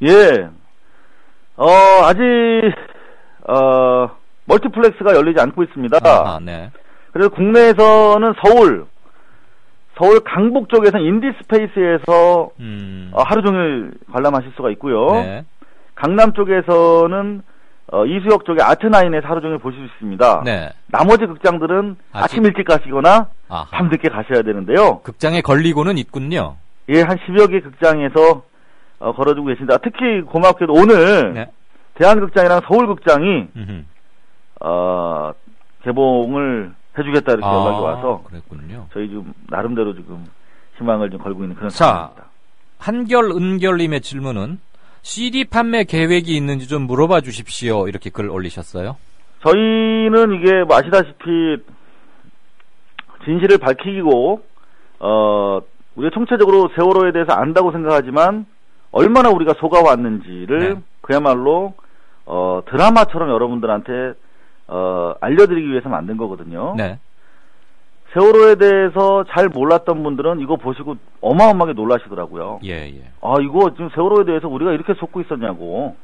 예. 아직 멀티플렉스가 열리지 않고 있습니다. 네. 그래서 국내에서는 서울 강북 쪽에서는 인디스페이스에서 하루 종일 관람하실 수가 있고요. 네. 강남 쪽에서는 이수역 쪽에 아트나인에서 하루 종일 보실 수 있습니다. 네. 나머지 극장들은 아침 일찍 가시거나 밤늦게 가셔야 되는데요. 극장에 걸리고는 있군요. 예, 한 10여 개 극장에서 걸어주고 계십니다. 특히 고맙게도 오늘 대한극장이랑 서울극장이 개봉을 해주겠다 이렇게 연락이 와서 그랬군요. 저희 좀 나름대로 지금 희망을 좀 걸고 있는 그런 상황입니다. 한결은결님의 질문은 CD 판매 계획이 있는지 좀 물어봐 주십시오. 이렇게 글 올리셨어요. 저희는 이게 뭐 아시다시피 진실을 밝히고 우리가 총체적으로 세월호에 대해서 안다고 생각하지만 얼마나 우리가 속아왔는지를 그야말로 드라마처럼 여러분들한테 알려드리기 위해서 만든 거거든요. 네. 세월호에 대해서 잘 몰랐던 분들은 이거 보시고 어마어마하게 놀라시더라고요. 예. 이거 지금 세월호에 대해서 우리가 이렇게 속고 있었냐고.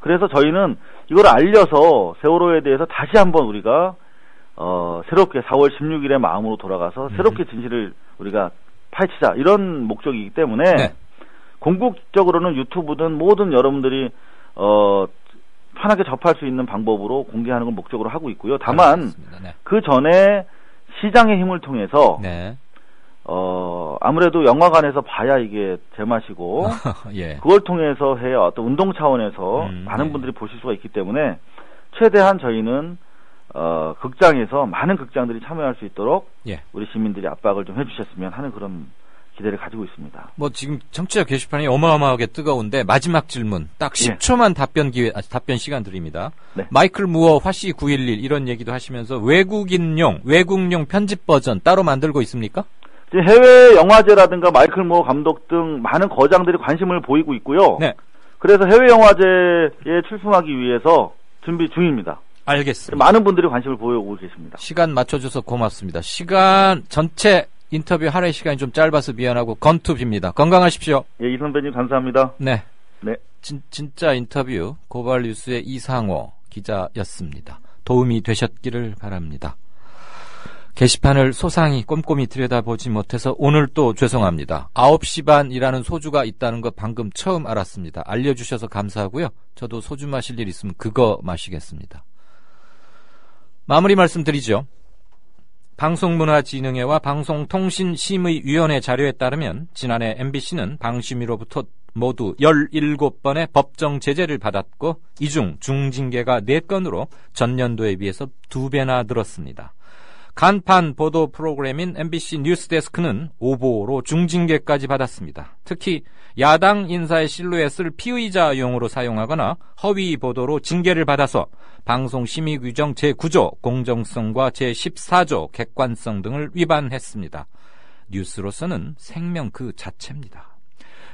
그래서 저희는 이걸 알려서 세월호에 대해서 다시 한번 우리가 새롭게 4월 16일에 마음으로 돌아가서 새롭게 진실을 우리가 파헤치자 이런 목적이기 때문에 궁극적으로는 유튜브든 모든 여러분들이 편하게 접할 수 있는 방법으로 공개하는 걸 목적으로 하고 있고요. 다만 그 전에 시장의 힘을 통해서 아무래도 영화관에서 봐야 이게 제맛이고, 예. 그걸 통해서 해야 어떤 운동 차원에서 많은 분들이 보실 수가 있기 때문에, 최대한 저희는, 극장에서 많은 극장들이 참여할 수 있도록, 예. 우리 시민들이 압박을 좀 해주셨으면 하는 그런 기대를 가지고 있습니다. 뭐 지금 청취자 게시판이 어마어마하게 뜨거운데, 마지막 질문, 딱 10초만 답변 시간 드립니다. 네. 마이클 무어 화씨 911 이런 얘기도 하시면서 외국용 편집 버전 따로 만들고 있습니까? 해외 영화제라든가 마이클 무어 감독 등 많은 거장들이 관심을 보이고 있고요. 네. 그래서 해외 영화제에 출품하기 위해서 준비 중입니다. 알겠습니다. 많은 분들이 관심을 보이고 계십니다. 시간 맞춰줘서 고맙습니다. 시간 전체 인터뷰 할애 시간이 좀 짧아서 미안하고 건투 빕니다. 건강하십시오. 예, 이 선배님 감사합니다. 네. 네. 진짜 인터뷰 고발뉴스의 이상호 기자였습니다. 도움이 되셨기를 바랍니다. 게시판을 소상히 꼼꼼히 들여다보지 못해서 오늘 또 죄송합니다. 9시 반이라는 소주가 있다는 거 방금 처음 알았습니다. 알려주셔서 감사하고요. 저도 소주 마실 일 있으면 그거 마시겠습니다. 마무리 말씀드리죠. 방송문화진흥회와 방송통신심의위원회 자료에 따르면 지난해 MBC는 방심위로부터 모두 17번의 법정 제재를 받았고 이 중 중징계가 4건으로 전년도에 비해서 2배나 늘었습니다. 간판 보도 프로그램인 MBC 뉴스데스크는 오보로 중징계까지 받았습니다. 특히 야당 인사의 실루엣을 피의자용으로 사용하거나 허위 보도로 징계를 받아서 방송심의규정 제9조 공정성과 제14조 객관성 등을 위반했습니다. 뉴스로서는 생명 그 자체입니다.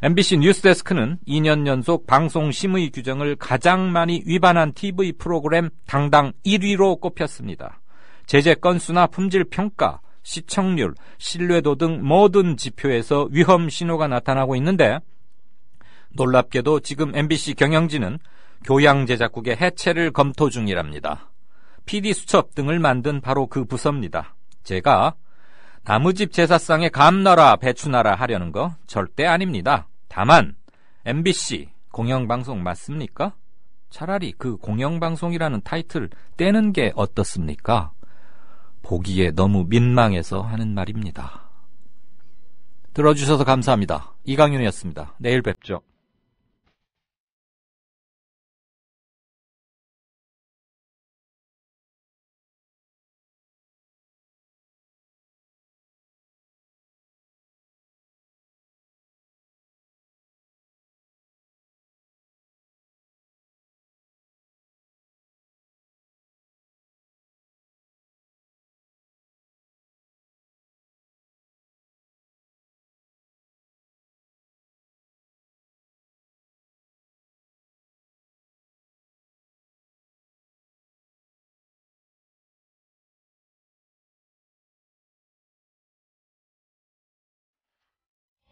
MBC 뉴스데스크는 2년 연속 방송심의 규정을 가장 많이 위반한 TV 프로그램 당당 1위로 꼽혔습니다. 제재 건수나 품질 평가, 시청률, 신뢰도 등 모든 지표에서 위험 신호가 나타나고 있는데 놀랍게도 지금 MBC 경영진은 교양 제작국의 해체를 검토 중이랍니다. PD수첩 등을 만든 바로 그 부서입니다. 제가 나무집 제사상에 감나라 배추나라 하려는 거 절대 아닙니다. 다만 MBC 공영방송 맞습니까? 차라리 그 공영방송이라는 타이틀 떼는 게 어떻습니까? 보기에 너무 민망해서 하는 말입니다. 들어주셔서 감사합니다. 이강윤이었습니다. 내일 뵙죠.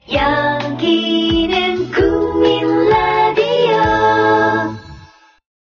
여기